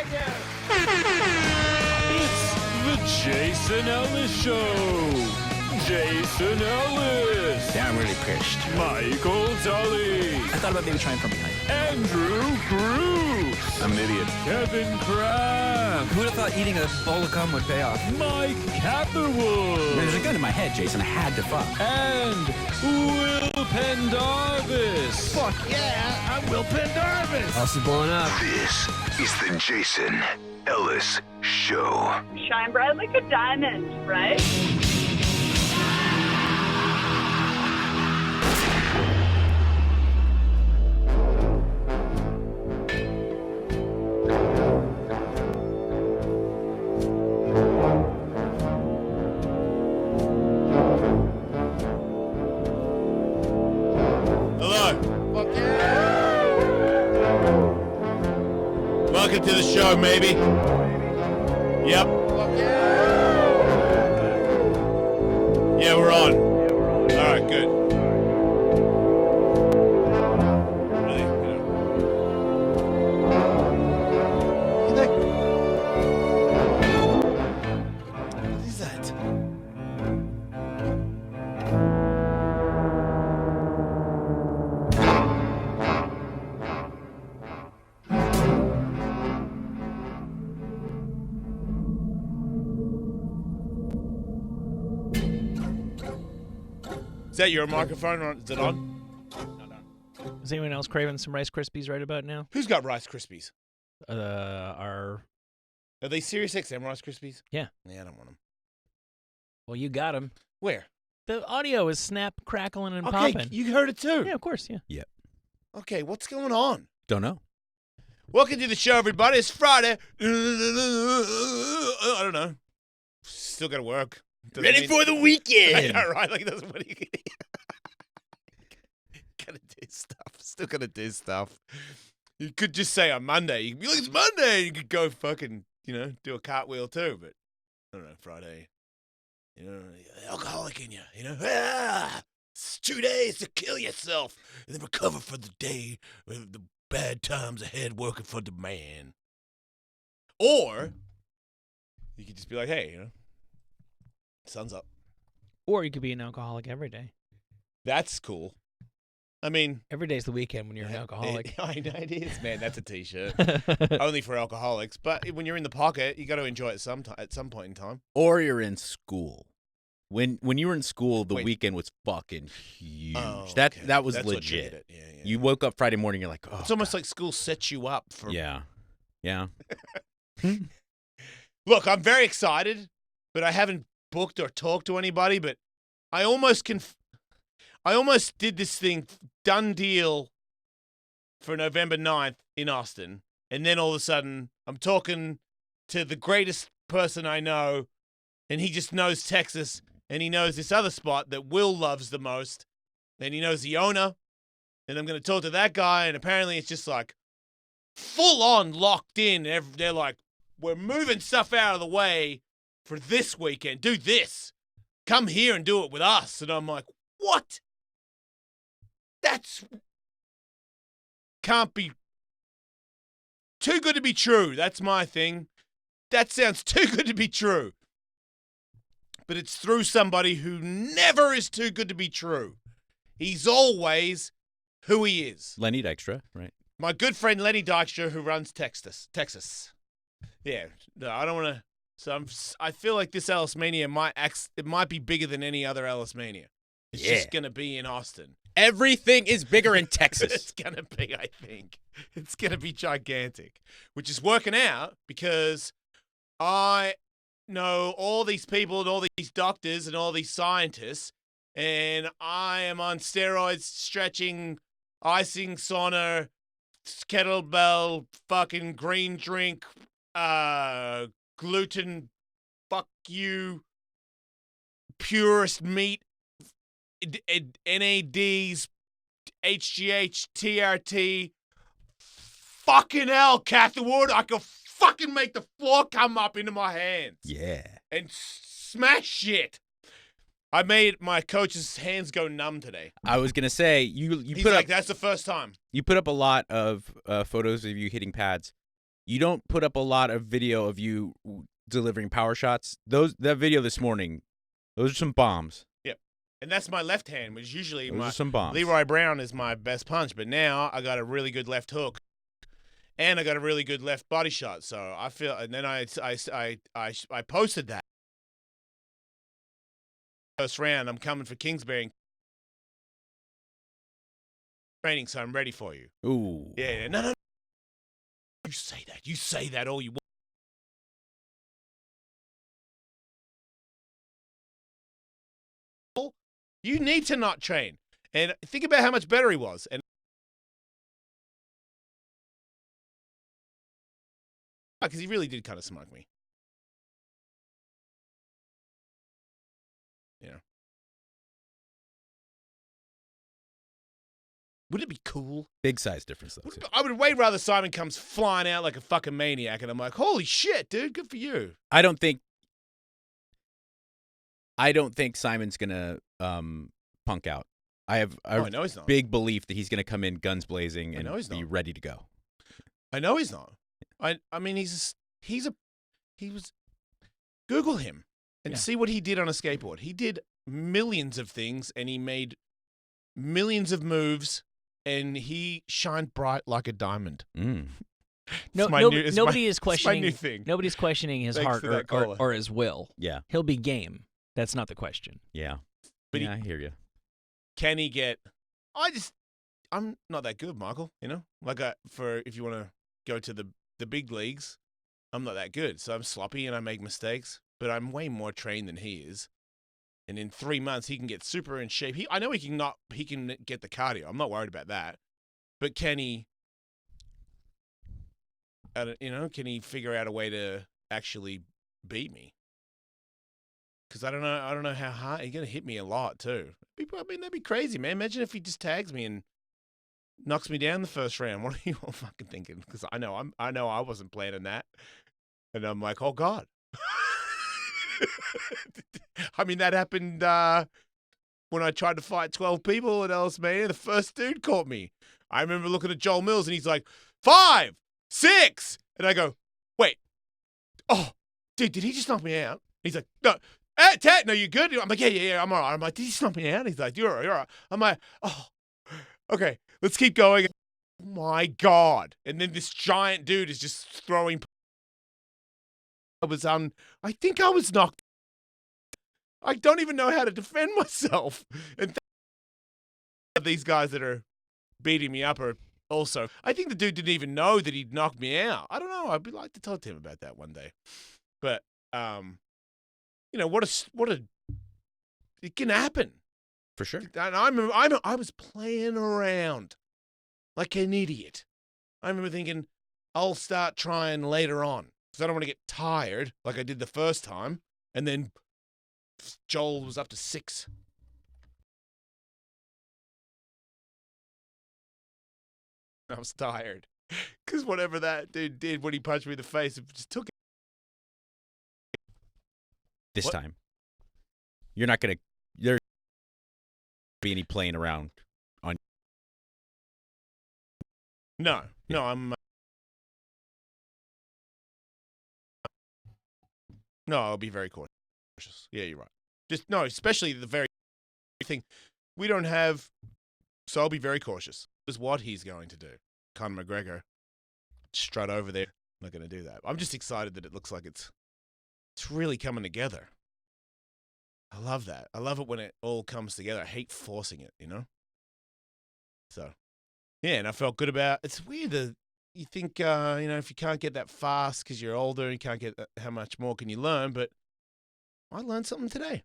Thank you. It's the Jason Ellis Show. Jason Ellis. Yeah, I'm really pissed. Michael Tully. I thought about maybe trying from behind. Andrew Bruce. I'm an idiot. Kevin Kraft. Who would have thought eating a bowl of gum would pay off? Mike Catherwood. There's a gun in my head, Jason. I had to fuck. And Will Pendarvis. Fuck yeah, I'm Will Pendarvis. House is blowing up. This is the Jason Ellis Show. Shine bright like a diamond, right? Fuck yeah. Welcome to the show, maybe. Yep. Fuck yeah. Yeah, we're on. All right, good. Really, What is that? Is that your microphone or is it on? Is anyone else craving some Rice Krispies right about now? Who's got Rice Krispies? Our Are they Sirius XM Rice Krispies? Yeah. Yeah, I don't want them. well, you got them. Where? The audio is snap, crackling, and Okay, popping. you heard it too. Yeah, of course. Yeah. Okay, what's going on? Don't know. Welcome to the show, everybody. It's Friday. I don't know. Still got to work. Ready for the weekend. I know, right? Like, that's what you gotta do stuff. Still gotta do stuff. You could just say on Monday. You could be like, it's Monday. You could go fucking, do a cartwheel too. But I don't know, Friday. Alcoholic in you. It's 2 days to kill yourself and then recover for the day with the bad times ahead working for the man. Or you could just be like, hey, sun's up. Or you could be an alcoholic every day. That's cool. I mean, Every day's the weekend when you're an alcoholic. I know it is, man. That's a T-shirt. Only for alcoholics. But when you're in the pocket, you got to enjoy it at some point in time. Or you're in school. When you were in school, the Wait. weekend was fucking huge. Oh, That okay. that was That's what triggered legit. it. Yeah. You woke up Friday morning, you're like, oh, It's almost like school sets you up for. yeah. Look, I'm very excited, but I haven't booked or talked to anybody. But I almost did this thing, done deal, for November 9th in Austin, and then all of a sudden I'm talking to the greatest person I know, and he just knows Texas, and he knows this other spot that Will loves the most, and he knows the owner, and I'm going to talk to that guy, and apparently it's just like full on locked in. They're like, we're moving stuff out of the way for this weekend. Do this. Come here and do it with us. And I'm like, what? That's can't be too good to be true. That's my thing. That sounds too good to be true. But it's through somebody who never is too good to be true. He's always who he is. Lenny Dykstra, right? My good friend Lenny Dykstra, who runs Texas. Yeah, no, I don't want to. So I feel like this Ellis Mania might be bigger than any other Ellis Mania. It's just gonna be in Austin. Everything is bigger in Texas. It's gonna be, I think, it's gonna be gigantic, which is working out because I know all these people and all these doctors and all these scientists, and I am on steroids, stretching, icing, sauna, kettlebell, fucking green drink, gluten, fuck you, purest meat, NADs, HGH, TRT. Fucking hell, Catherwood, I could fucking make the floor come up into my hands. Yeah. And smash shit. I made my coach's hands go numb today. I was gonna say you He's put like, up that's the first time. you put up a lot of photos of you hitting pads. You don't put up a lot of video of you delivering power shots. That video this morning, those are some bombs. Yep. And that's my left hand, which usually Those are some bombs. Leroy Brown is my best punch, but now I got a really good left hook, and I got a really good left body shot. So I feel, and then I posted that first round. I'm coming for Kingsbury training, so I'm ready for you. Ooh. Yeah, no. You say that all you want. You need to not train. And think about how much better he was. And because he really did kind of smug me. Yeah. Wouldn't it be cool? Big size difference, though. Too. I would way rather Simon comes flying out like a fucking maniac, and I'm like, holy shit, dude, good for you. I don't think Simon's gonna punk out. I have I know he's not. big belief that he's gonna come in guns blazing I and know he's be not. ready to go. I know he's not. I mean, he was. Google him and see what he did on a skateboard. He did millions of things, and he made millions of moves, and he shined bright like a diamond. Mm. Nobody is questioning. My new thing. Nobody's questioning his Thanks heart for that caller. or his will. Yeah. He'll be game. That's not the question. Yeah. But I hear you. Can he get? I'm not that good, Michael. You know, like if you want to go to the big leagues, I'm not that good. So I'm sloppy and I make mistakes. But I'm way more trained than he is. And in 3 months, he can get super in shape. I know he can get the cardio. I'm not worried about that. But can he? Can he figure out a way to actually beat me? Because I don't know how hard he's gonna hit me a lot too. I mean, that'd be crazy, man. Imagine if he just tags me and knocks me down the first round. What are you all fucking thinking? Because I know I wasn't planning that, and I'm like, oh god. I mean, that happened when I tried to fight 12 people at Ellis Mania. The first dude caught me. I remember looking at Joel Mills, and he's like, 5, 6, and I go, wait, oh, dude, did he just knock me out? He's like, no. Ted, no, you good? I'm like, yeah, I'm all right. I'm like, did he stomp me out? He's like, you're all right. I'm like, oh, okay, let's keep going. Oh, my God. And then this giant dude is just throwing. I think I was knocked. I don't even know how to defend myself. And these guys that are beating me up are also, I think the dude didn't even know that he'd knocked me out. I don't know. I'd like to talk to him about that one day. But, it can happen. For sure. And I was playing around like an idiot. I remember thinking, I'll start trying later on because I don't want to get tired like I did the first time. And then Joel was up to 6. I was tired because whatever that dude did when he punched me in the face, it just took it. This What? time, you're not gonna. There's be any playing around on. No, I'm. No, I'll be very cautious. Yeah, you're right. Especially the very thing we don't have. So I'll be very cautious. Is what he's going to do. Conor McGregor, strut over there. I'm not going to do that. I'm just excited that it looks like it's really coming together. I love that. I love it when it all comes together. I hate forcing it, So, yeah, and I felt good about. It's weird that you think, if you can't get that fast because you're older, you can't get how much more can you learn. But I learned something today.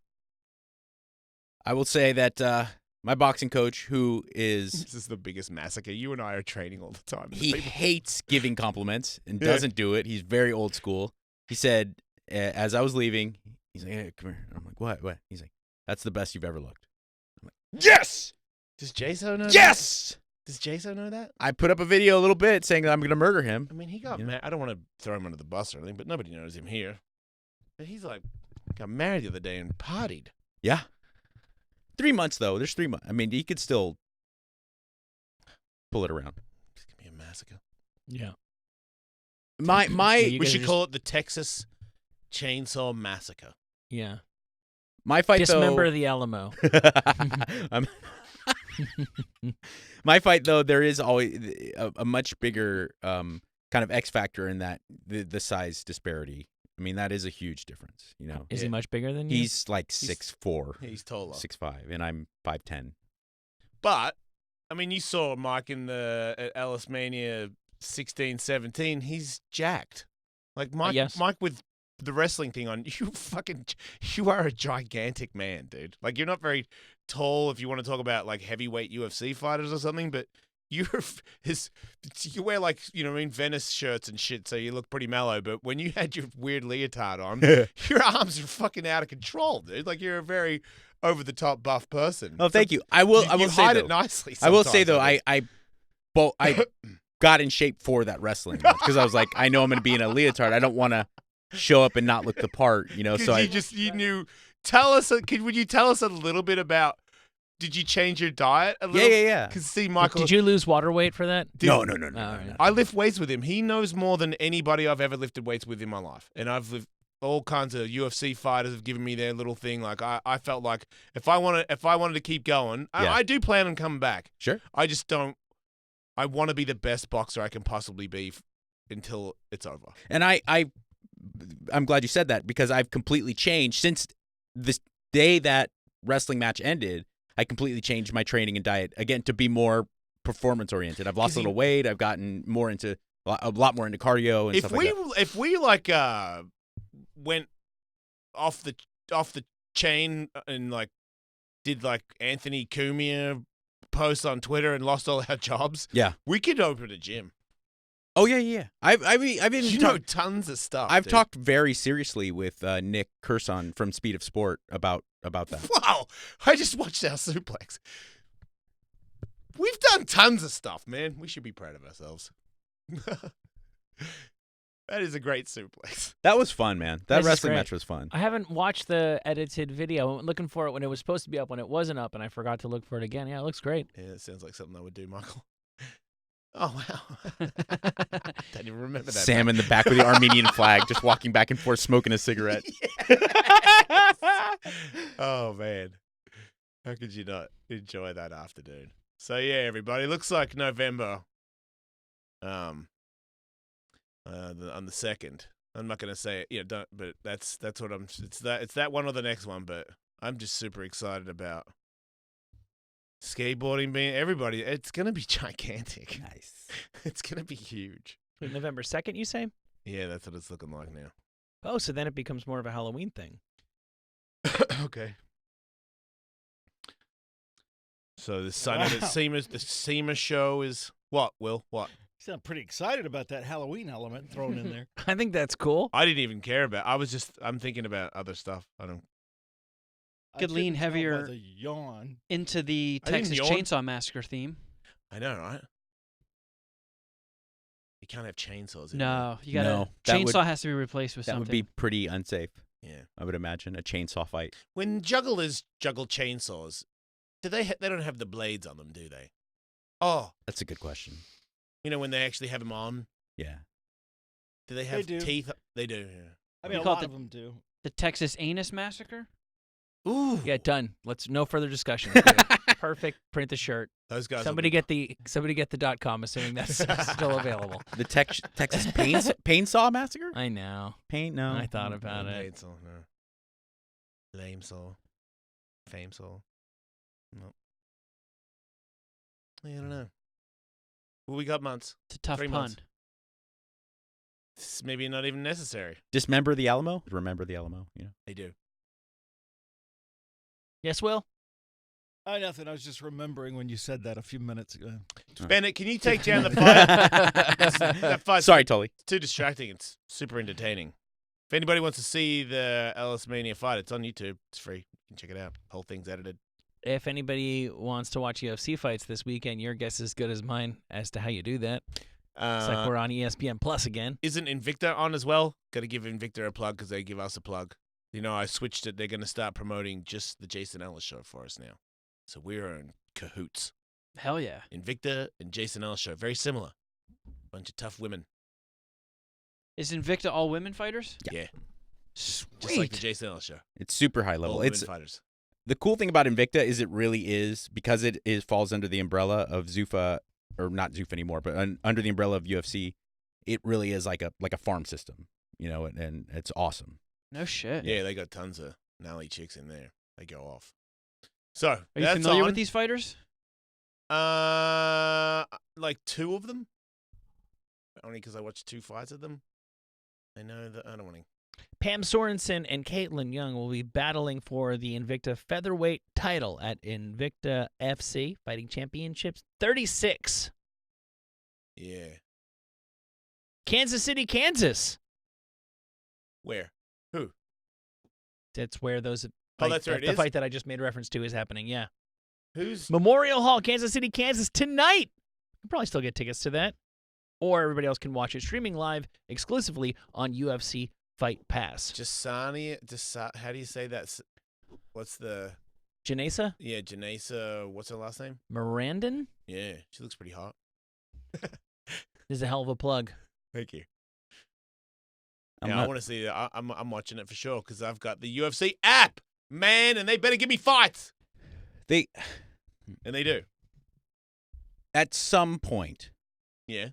I will say that my boxing coach, who is This is the biggest massacre. You and I are training all the time. he hates giving compliments and doesn't do it. He's very old school. He said, as I was leaving, he's like, hey, come here. I'm like, what? He's like, that's the best you've ever looked. I'm like, yes! Does Jaso know Yes! that? Does Jaso know that? I put up a video a little bit saying that I'm going to murder him. I mean, he got married. I don't want to throw him under the bus or anything, but nobody knows him here. But he's like, got married the other day and partied. Yeah. 3 months, though. There's 3 months. I mean, he could still pull it around. It's going to be a massacre. Yeah. My you We guys should are call it the Texas Chainsaw Massacre. Yeah. my fight Dismember though. the Alamo. I'm- my fight though, there is always a much bigger kind of X factor in that the size disparity. I mean, that is a huge difference. You know, Is he much bigger than you? he's like 6'4", He's taller. 6'5", and I'm 5'10". But, I mean, you saw Mike in at Ellis Mania 16, 17. He's jacked. Like, Mike, yes. Mike with the wrestling thing on, you are a gigantic man, dude. Like, you're not very tall if you want to talk about, like, heavyweight UFC fighters or something, but you wear, like, you know what I mean, Venice shirts and shit, so you look pretty mellow, but when you had your weird leotard on, your arms are fucking out of control, dude. Like, you're a very over-the-top buff person. Oh, thank you. I will You say hide though, it nicely I will say sometimes, though, I think. I got in shape for that wrestling because I was like, I know I'm going to be in a leotard. I don't want to show up and not look the part, you know. So you knew. Tell us. Would you tell us a little bit about? Did you change your diet a little? yeah. Because see, Michael. Did you lose water weight for that? No. all right. I lift weights with him. He knows more than anybody I've ever lifted weights with in my life, and I've lived. All kinds of UFC fighters have given me their little thing. Like I felt like if I wanted to keep going, I do plan on coming back. Sure. I just don't. I want to be the best boxer I can possibly be until it's over. And I'm glad you said that because I've completely changed since this day that wrestling match ended. I completely changed my training and diet again to be more performance oriented. I've lost a little weight. I've gotten more into a lot more into cardio and stuff like that. If we like went off the chain and like did like Anthony Cumia posts on Twitter and lost all our jobs, we could open a gym. Oh yeah. I've been know tons of stuff. I've dude. talked very seriously with Nick Curson from Speed of Sport about that. Wow, I just watched our suplex. We've done tons of stuff, man. We should be proud of ourselves. That is a great suplex. That was fun, man. That This is wrestling great. match was fun. I haven't watched the edited video. I went looking for it when it was supposed to be up, when it wasn't up, and I forgot to look for it again. Yeah, it looks great. Yeah, it sounds like something I would do, Michael. Oh, wow. Don't even remember that. Sam in the back with the Armenian flag, just walking back and forth, smoking a cigarette. Oh, man. How could you not enjoy that afternoon? So, yeah, everybody. Looks like November on the 2nd. I'm not going to say it, don't, but that's what it's that one or the next one, but I'm just super excited about skateboarding being everybody. It's going to be gigantic. Nice. It's going to be huge. November 2nd, you say? Yeah, that's what it's looking like now. Oh, so then it becomes more of a Halloween thing. Okay. So the SEMA show is what, Will? What? You sound pretty excited about that Halloween element thrown in there. I think that's cool. I didn't even care about. I'm thinking about other stuff. I don't. Could I lean couldn't tell by heavier the yawn. into the I didn't Texas yawn. Chainsaw Massacre theme. I know, right? You can't have chainsaws. in No, you gotta. No, that would- chainsaw has to be replaced with That something. would be pretty unsafe, there. Yeah. I would imagine. A chainsaw fight. When jugglers juggle chainsaws, do they don't have the blades on them, do they? Oh, That's a good question. you know when they actually have them on, Yeah. do they have do. teeth? They do. Yeah. I mean, We a call it lot the- of them do. the Texas Anus Massacre. Ooh. Yeah, done. Let's no further discussion. Perfect. Print the shirt. Those guys. Somebody get the .com, assuming that's still available. The Texas Painsaw Massacre? I know. Paint? No. I thought about it. Chainsaw, no. Lame saw. Fame saw. No. I don't know. Well, we got months. It's a tough 3 pun. months. It's maybe not even necessary. Dismember the Alamo? Remember the Alamo, you know. They do. Yes, Will? Nothing. I was just remembering when you said that a few minutes ago. Bennett, can you take down the fight? That fight's Sorry, Tully. too distracting. It's super entertaining. If anybody wants to see the Ellis Mania fight, it's on YouTube. It's free. You can check it out. Whole thing's edited. If anybody wants to watch UFC fights this weekend, your guess is as good as mine as to how you do that. It's like we're on ESPN Plus again. Isn't Invicta on as well? Got to give Invicta a plug because they give us a plug. You know, I switched it. They're going to start promoting just the Jason Ellis show for us now. So we're in cahoots. Hell yeah. Invicta and Jason Ellis show. Very similar. Bunch of tough women. Is Invicta all women fighters? Yeah. Sweet. Just like the Jason Ellis show. It's super high level. All It's women fighters. the cool thing about Invicta is it really is, because it falls under the umbrella of Zuffa, or not Zuffa anymore, but under the umbrella of UFC. It really is like a farm system, and it's awesome. No shit. Yeah, they got tons of gnarly chicks in there. They go off. So Are you that's familiar on. with these fighters? Like 2 of them. Only because I watched 2 fights of them. I know that I don't want to. Pam Sorensen and Caitlin Young will be battling for the Invicta featherweight title at Invicta FC Fighting Championships 36. Yeah. Kansas City, Kansas. Where? Who? That's where those. Oh, that's where it the is? fight that I just made reference to is happening. Yeah. Who's? Memorial Hall, Kansas City, Kansas tonight. You can probably still get tickets to that. Or everybody else can watch it streaming live exclusively on UFC Fight Pass. Jasani. How do you say that? What's the? Janessa Yeah, Janessa. What's her last name? Mirandon? Yeah, she looks pretty hot. This is a hell of a plug. Thank you. I'm Yeah, I not- want to see that. I'm watching it for sure because I've got the UFC app, man, and they better give me fights, They and they do. at some point, Yeah,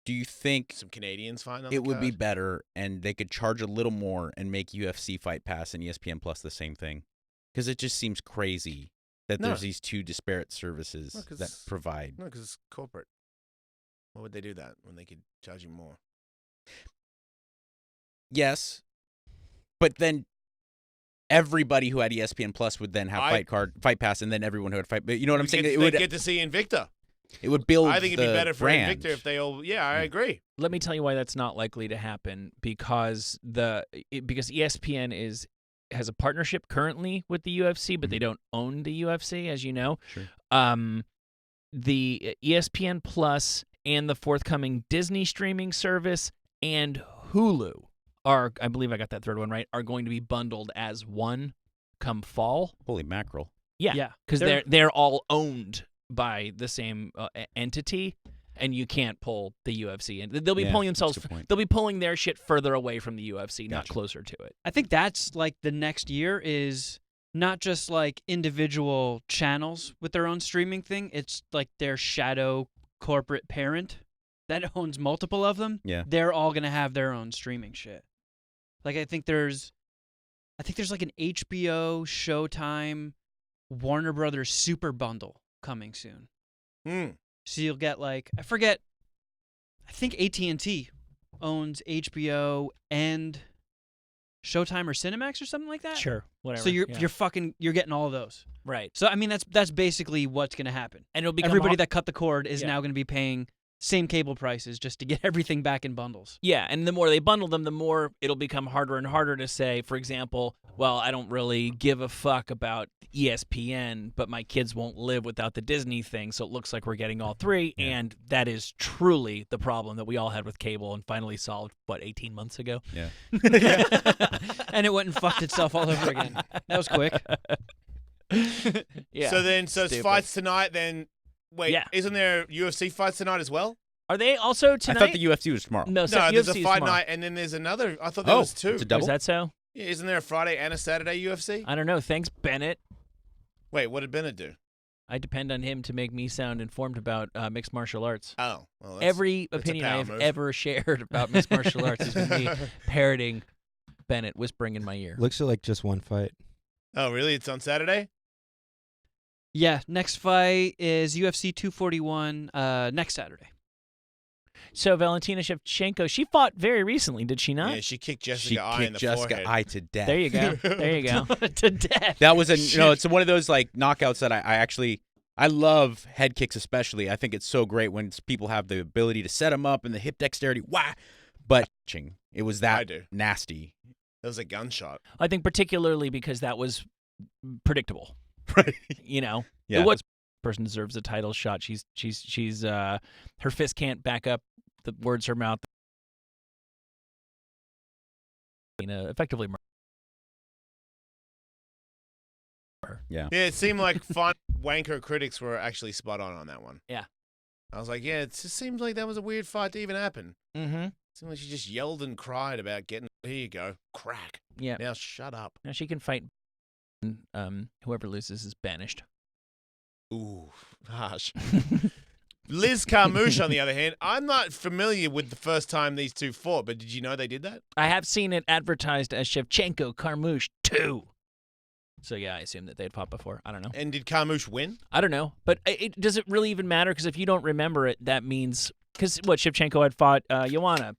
do you think some Canadians fighting on it the would be card. better and they could charge a little more and make UFC Fight Pass and ESPN Plus the same thing? Because it just seems crazy that No. there's these 2 disparate services No, 'cause- that provide. No, because it's corporate. Why would they do that when they could charge you more? Yes, but then everybody who had ESPN Plus would then have Fight Pass, and then everyone who had Fight. But you know what I'm saying? They get to see Invicta. It would build. I think it'd be the better for brand. Invicta if they all. Yeah, I agree. Let me tell you why that's not likely to happen because because ESPN has a partnership currently with the UFC, but they don't own the UFC, as you know. Sure. The ESPN Plus and the forthcoming Disney streaming service and Hulu are, I believe I got that third one right, are going to be bundled as one come fall. Holy mackerel! Yeah, because they're all owned by the same entity, and you can't pull the UFC. And they'll be Yeah, pulling that's a themselves. good point. They'll be pulling their shit further away from the UFC, not Gotcha. closer to it. I think that's like the next year is not just like individual channels with their own streaming thing. It's like their shadow corporate parent that owns multiple of them. Yeah. They're all going to have their own streaming shit. Like I think there's like an HBO, Showtime, Warner Brothers super bundle coming soon. So you'll get like I think AT&T owns HBO and Showtime or Cinemax or something like that. Sure, whatever. So you're yeah. you're getting all of those. right, So I mean that's basically what's going to happen. and it'll become Everybody that cut the cord is Yeah. now going to be paying same cable prices just to get everything back in bundles. Yeah, and the more they bundle them, the more it'll become harder and harder to say, for example, well, I don't really give a fuck about ESPN, but my kids won't live without the Disney thing, so it looks like we're getting all 3, and that is truly the problem that we all had with cable and finally solved, 18 months ago? Yeah. And it went and fucked itself all over again. That was quick. Yeah. So it's Stupid. fights tonight. Then wait, Yeah. isn't there UFC fights tonight as well? Are they also tonight? I thought the UFC was tomorrow. No, so No, there's UFC a is fight tomorrow. night, and then there's another. I thought there was 2. It's a double. Is that so? Yeah, isn't there a Friday and a Saturday UFC? I don't know. Thanks, Bennett. Wait, what did Bennett do? I depend on him to make me sound informed about mixed martial arts. Oh, well, that's, Every that's a opinion I power have move. ever shared about mixed martial arts has been me parroting Bennett, whispering in my ear. Looks like just one fight. Oh, really? It's on Saturday? Yeah, next fight is UFC 241 next Saturday. So Valentina Shevchenko, she fought very recently, did she not? Yeah, she kicked Jessica She I in the kicked Jessica forehead. I to death. There you go. There you go. To death. That was it's one of those like knockouts that I love head kicks especially. I think it's so great when people have the ability to set them up and the hip dexterity. Wah! But it was I that do. nasty. That was a gunshot. I think particularly because that was predictable. Right. You know, Yeah. it was person deserves a title shot. She's her fist can't back up the words her mouth. Effectively. Yeah. Yeah, it seemed like fun wanker critics were actually spot on that one. Yeah. I was like, yeah, it just seems like that was a weird fight to even happen. Mm-hmm. Seemed like she just yelled and cried about getting. Here you go, crack. Yeah. Now shut up. Now she can fight. Whoever loses is banished. Ooh, harsh. Liz Carmouche, on the other hand, I'm not familiar with the first time these two fought, but did you know they did that? I have seen it advertised as Shevchenko Carmouche 2. So yeah, I assume that they'd fought before. I don't know. And did Carmouche win? I don't know, but does it really even matter? Because if you don't remember it, that means Shevchenko had fought Joanna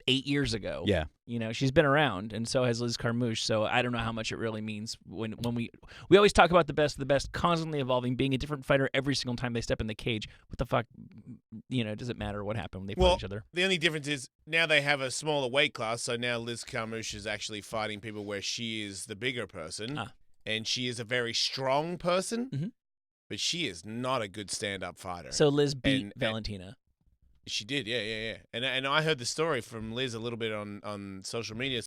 8 years ago. Yeah. You know, she's been around, and so has Liz Carmouche. So I don't know how much it really means when we always talk about the best of the best, constantly evolving, being a different fighter every single time they step in the cage. What the fuck, does it matter what happened when they fought each other? The only difference is now they have a smaller weight class, so now Liz Carmouche is actually fighting people where she is the bigger person, and she is a very strong person, but she is not a good stand-up fighter. So Liz beat Valentina. She did, yeah. And I heard the story from Liz a little bit on social media,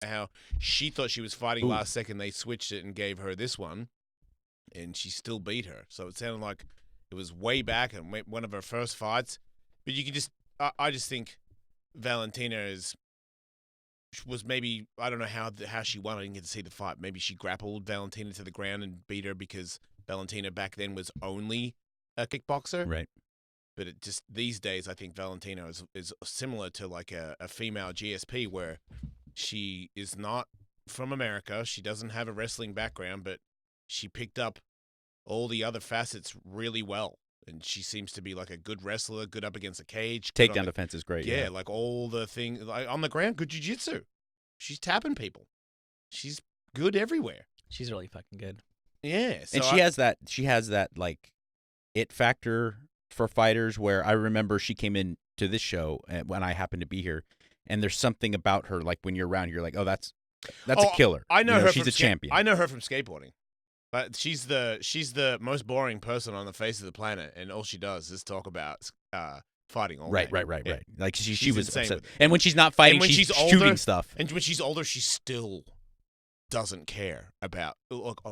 how she thought she was fighting last second. They switched it and gave her this one, and she still beat her. So it sounded like it was way back and one of her first fights. But you can just, I just think Valentina was maybe, I don't know how she won. I didn't get to see the fight. Maybe she grappled Valentina to the ground and beat her because Valentina back then was only a kickboxer. Right. But it just these days, I think Valentina is similar to like a female GSP where she is not from America. She doesn't have a wrestling background, but she picked up all the other facets really well. And she seems to be like a good wrestler, good up against the cage. Takedown defense is great. Yeah, like all the things. Like on the ground, good jiu-jitsu. She's tapping people. She's good everywhere. She's really fucking good. Yeah. So and she has that like it factor for fighters where I remember she came in to this show when I happened to be here, and there's something about her like when you're around, you're like, oh, that's a killer. I know her. She's a champion. I know her from skateboarding, but she's the most boring person on the face of the planet, and all she does is talk about fighting all day. Right. Like she was insane upset. with it. And when she's not fighting, And when she's older, shooting stuff. And when she's older, she still doesn't care about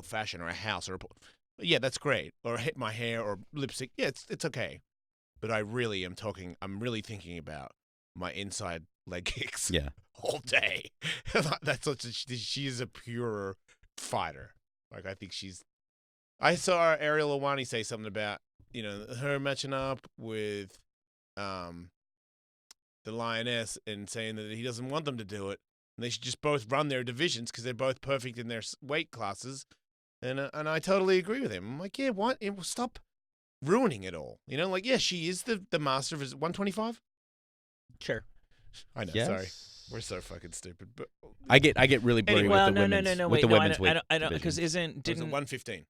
fashion or a house or yeah, that's great. Or hit my hair or lipstick. Yeah, it's okay. But I'm really thinking about my inside leg kicks. Yeah. All day. That's she is a pure fighter. Like I saw Ariel Awani say something about, her matching up with the Lioness and saying that he doesn't want them to do it. And they should just both run their divisions because they're both perfect in their weight classes. And I totally agree with him. I'm like, yeah, what? Stop ruining it all. Like, yeah, she is the master of 125. Sure. I know. Yes. Sorry, we're so fucking stupid. But I get really blurry with the women's weight I don't because divisions. it was a 115.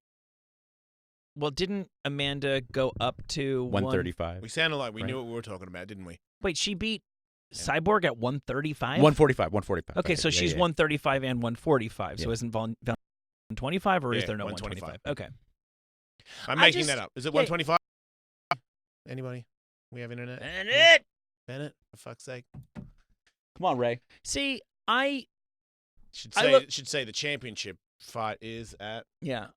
Well, didn't Amanda go up to 135. We sounded like we knew what we were talking about, didn't we? Wait, she beat Cyborg at 135. 145. Okay, so she's 135 and 145. So Yeah. isn't 125 or is Yeah, there no 125. 125? Okay. I'm I making just- that up. Is it yeah. 125? Anybody? We have internet? Bennett, for fuck's sake. Come on, Ray. See, I Should I say look- should say the championship fight is at.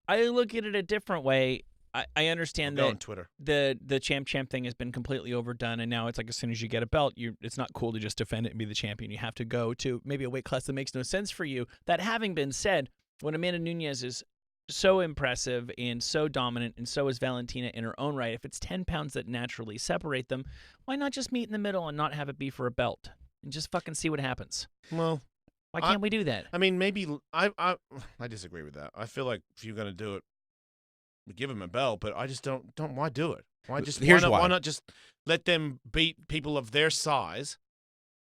I look at it a different way. I understand Go on that Twitter. the champ thing has been completely overdone, and now it's like as soon as you get a belt, it's not cool to just defend it and be the champion. You have to go to maybe a weight class that makes no sense for you. That having been said, when Amanda Nunes is so impressive and so dominant, and so is Valentina in her own right, if it's 10 pounds that naturally separate them, why not just meet in the middle and not have it be for a belt and just fucking see what happens? Well, Why can't we do that? I mean, maybe I disagree with that. I feel like if you're gonna do it, give him a belt, but I just don't. Why do it? Why not just let them beat people of their size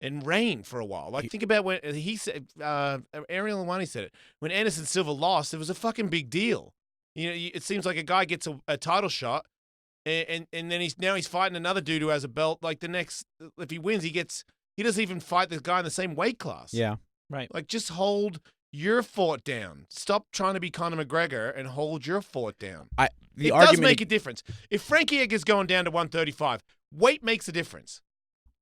and reign for a while? Like think about when he said Ariel Awani said it when Anderson Silva lost. It was a fucking big deal. It seems like a guy gets a title shot, and then he's fighting another dude who has a belt. Like the next, if he wins, he doesn't even fight the guy in the same weight class. Yeah. Right. Like just hold your fort down. Stop trying to be Conor McGregor and hold your fort down. It does make a difference. If Frankie Edgar's going down to 135, weight makes a difference.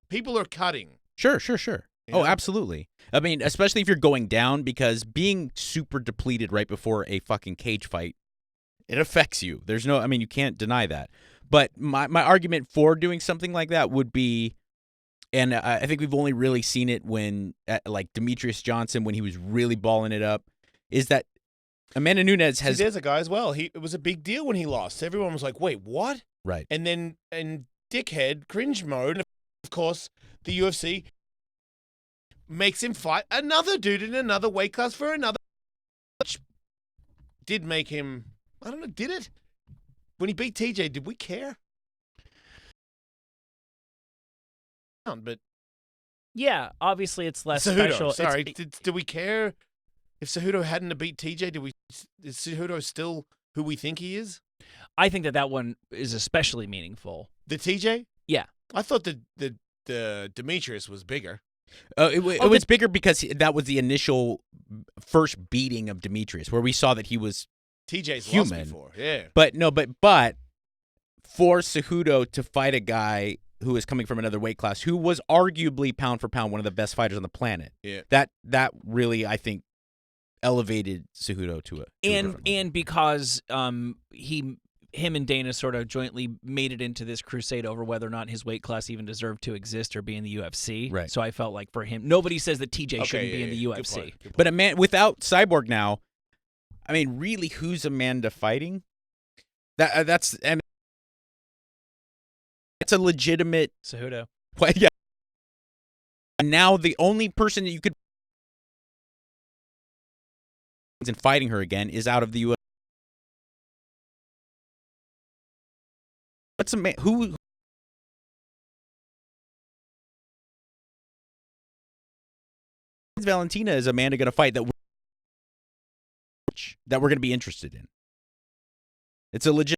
People are cutting. Sure. Yeah. Oh, absolutely. I mean, especially if you're going down, because being super depleted right before a fucking cage fight, it affects you. You can't deny that. But my argument for doing something like that would be and I think we've only really seen it when, like Demetrius Johnson, when he was really balling it up, is that Amanda Nunes has See, there's a guy as well. It was a big deal when he lost. Everyone was like, "Wait, what?" right. And then dickhead cringe mode. And of course, the UFC makes him fight another dude in another weight class for another. Which did make him. I don't know. Did it? When he beat TJ, did we care? But Yeah, obviously it's less Cejudo, special. sorry, did we care if Cejudo hadn't have beat TJ? Is Cejudo still who we think he is? I think that one is especially meaningful. The TJ? Yeah. I thought the Demetrius was bigger. It was bigger because that was the initial first beating of Demetrius, where we saw that he was TJ's human. lost before. Yeah. But for Cejudo to fight a guy who is coming from another weight class, who was arguably pound for pound one of the best fighters on the planet, that really, I think, elevated Cejudo to a different level. And because him and Dana sort of jointly made it into this crusade over whether or not his weight class even deserved to exist or be in the UFC. Right. So I felt like for him, nobody says that TJ shouldn't be in the Good UFC. point. But a man without Cyborg now, I mean, really, who's Amanda fighting? That's it's a legitimate. Cejudo. Well, yeah. And now the only person that you could in fighting her again is out of the UFC. What's a man who? Valentina is Amanda going to fight that we're going to be interested in? It's a legit.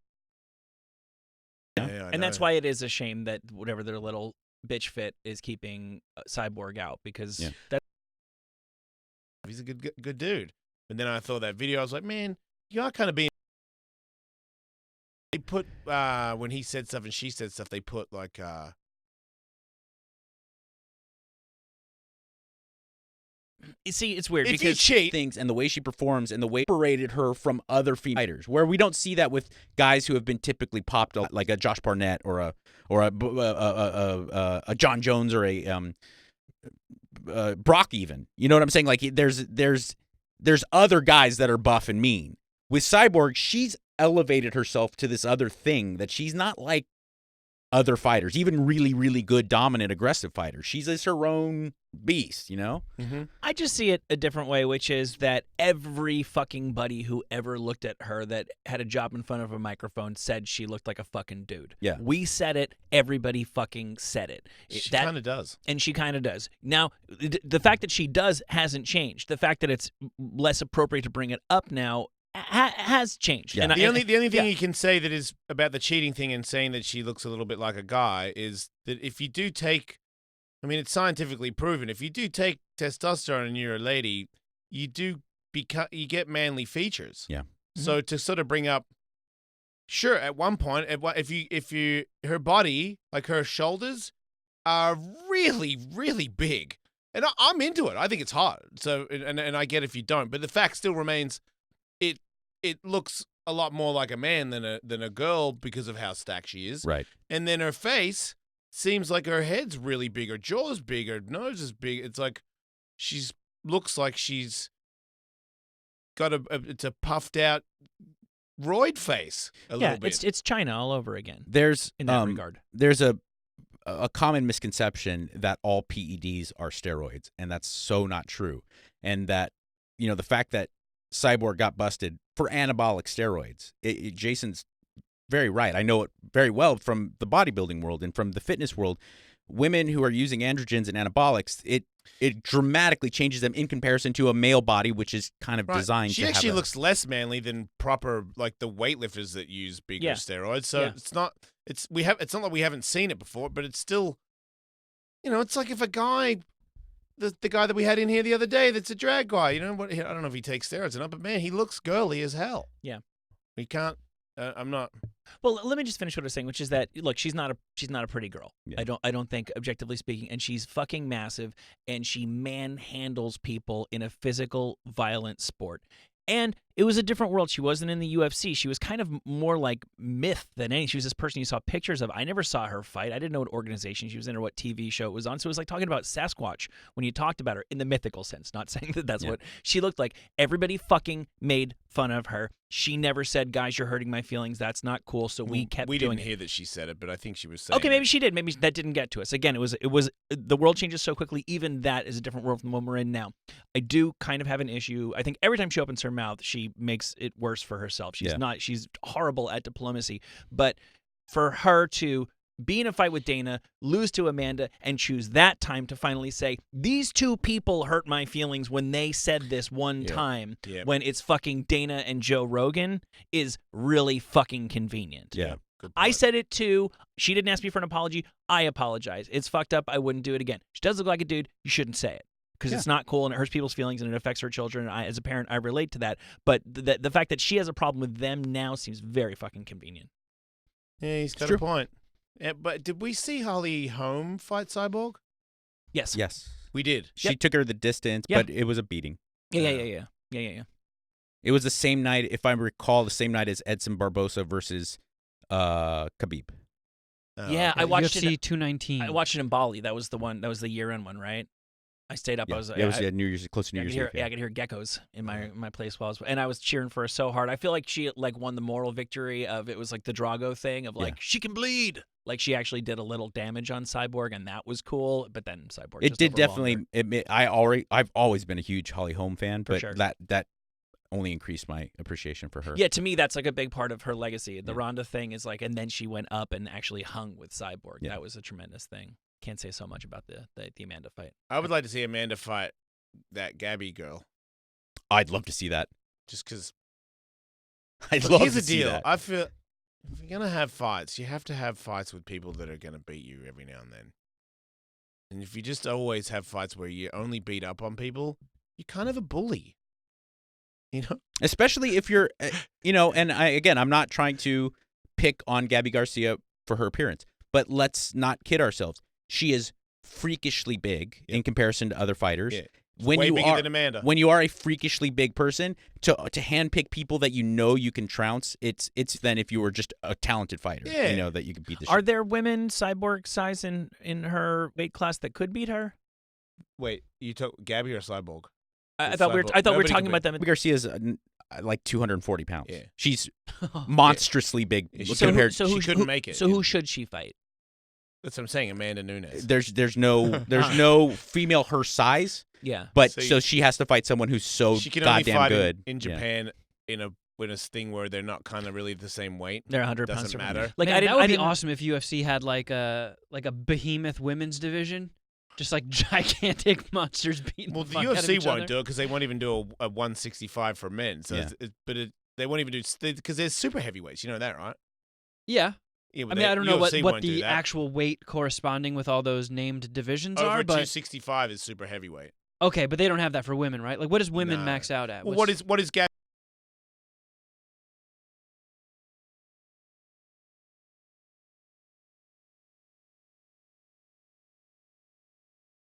Yeah, And that's why it is a shame that whatever their little bitch fit is keeping Cyborg out, because he's a good dude. And then I saw that video. I was like, man, you are kind of being. They put when he said stuff and she said stuff. They put like. You see, it's weird If you because cheat, things and the way she performs and the way separated her from other female fighters, where we don't see that with guys who have been typically popped up, like a Josh Barnett or a John Jones or a Brock even. You know what I'm saying? Like there's other guys that are buff and mean. With Cyborg, she's elevated herself to this other thing that she's not like other fighters, even really, really good, dominant, aggressive fighters. She's just her own beast, you know? Mm-hmm. I just see it a different way, which is that every fucking buddy who ever looked at her that had a job in front of a microphone said she looked like a fucking dude. Yeah. We said it. Everybody fucking said it. She kind of does. And she kind of does. Now, the fact that she does hasn't changed. The fact that it's less appropriate to bring it up now has changed. Yeah. And The only thing you can say that is about the cheating thing and saying that she looks a little bit like a guy is that if you do take, I mean, it's scientifically proven. If you do take testosterone and you're a lady, you you get manly features. Yeah. So to sort of bring up, sure, at one point, if you her body, like her shoulders, are really, really big, and I'm into it. I think it's hot. So and I get if you don't, but the fact still remains, it looks a lot more like a man than a girl because of how stacked she is. Right. And then her face seems like her head's really big, her jaw's big, her nose is big. It's like looks like she's got it's a puffed out roid face a little bit. it's China all over again. There's in that regard. There's a common misconception that all PEDs are steroids, and that's so not true. And that, you know, the fact that Cyborg got busted for anabolic steroids. Jason's very right. I know it very well from the bodybuilding world and from the fitness world. Women who are using androgens and anabolics, it dramatically changes them in comparison to a male body, which is kind of designed She to actually have looks less manly than proper, like the weightlifters that use bigger steroids. So it's not not like we haven't seen it before, but it's still, you know, it's like if a guy, the guy that we had in here the other day, that's a drag guy, you know what? I don't know if he takes steroids or not, but man, he looks girly as hell. Yeah. He can't. I'm not. Well, let me just finish what I was saying, which is that look, she's not a pretty girl. Yeah. I don't think, objectively speaking, and she's fucking massive, and she manhandles people in a physical, violent sport. And it was a different world. She wasn't in the UFC. She was kind of more like myth than anything. She was this person you saw pictures of. I never saw her fight. I didn't know what organization she was in or what TV show it was on. So it was like talking about Sasquatch when you talked about her in the mythical sense, not saying that that's what she looked like. Everybody fucking made fun of her. She never said, guys, you're hurting my feelings. That's not cool. So we kept We doing didn't it. hear that she said it, but I think she was saying Okay, maybe it. she did. Maybe that didn't get to us. Again, it was the world changes so quickly. Even that is a different world from the one we're in now. I do kind of have an issue. I think every time she opens her mouth, she makes it worse for herself. She's horrible at diplomacy. But for her to be in a fight with Dana, lose to Amanda, and choose that time to finally say, these two people hurt my feelings when they said this one time, when it's fucking Dana and Joe Rogan, is really fucking convenient. Yeah. I said it too. She didn't ask me for an apology. I apologize. It's fucked up. I wouldn't do it again. She does look like a dude. You shouldn't say it because it's not cool and it hurts people's feelings and it affects her children. And as a parent, I relate to that. But the fact that she has a problem with them now seems very fucking convenient. Yeah, he's got a point. Yeah, but did we see Holly Holm fight Cyborg? Yes. Yes. We did. She took her the distance, Yeah. but it was a beating. Yeah. It was the same night, if I recall, the same night as Edson Barbosa versus Khabib. Oh, Yeah, okay. I watched UFC it. 219. I watched it in Bali. That was the one. That was the year-end one, right? I stayed up. Yeah, I was. it was New Year's, close to New I could Year's hear, Eve. yeah, I could hear geckos in my place while I was, and I was cheering for her so hard. I feel like she won the moral victory of it was like the Drago thing of like she can bleed. Like she actually did a little damage on Cyborg, and that was cool. But then Cyborg. It just did overwhelmed definitely. her. I've always been a huge Holly Holm fan, but sure. that only increased my appreciation for her. Yeah, to me, that's like a big part of her legacy. The Ronda thing is like, and then she went up and actually hung with Cyborg. Yeah. That was a tremendous thing. Can't say so much about the Amanda fight. I would like to see Amanda fight that Gabby girl. I'd love to see that. Just because. I'd love Here's to the see deal. that. I feel if you're gonna have fights, you have to have fights with people that are gonna beat you every now and then. And if you just always have fights where you only beat up on people, you're kind of a bully. You know? Especially if you're, and I'm not trying to pick on Gabby Garcia for her appearance, but let's not kid ourselves. She is freakishly big in comparison to other fighters. Yeah. When Way you bigger are than Amanda. when you are a freakishly big person, to handpick people that you can trounce, it's then if you were just a talented fighter, Yeah. that you can beat the Are shit. there women Cyborg size in her weight class that could beat her? Wait, you took Gabby or Cyborg? I thought we were Cyborg. talking Nobody about can them. Gabby Garcia is like 240 pounds. Yeah. She's monstrously big Yeah, compared. she couldn't make it. So who should she fight? That's what I'm saying, Amanda Nunes. There's no female her size, Yeah. but So so she has to fight someone who's so She can only goddamn fight good in Yeah. Japan in a thing where they're not kind of really the same weight. They're 100 pounds. Doesn't different. matter. Like Man, I didn't. that would I be didn't, awesome if UFC had like a behemoth women's division, just like gigantic monsters beating. Well, the the fuck out of UFC each won't other. do it because they won't even do a 165 for men. So, Yeah. they won't even do because there's super heavyweights. You know that, right? Yeah, Yeah, I but mean, I don't know UFC what won't do the that. actual weight corresponding with all those named divisions Over are, but 265 is super heavyweight. okay, but they don't have that for women, right? Like, what does women No. max out at? Well, What's- what is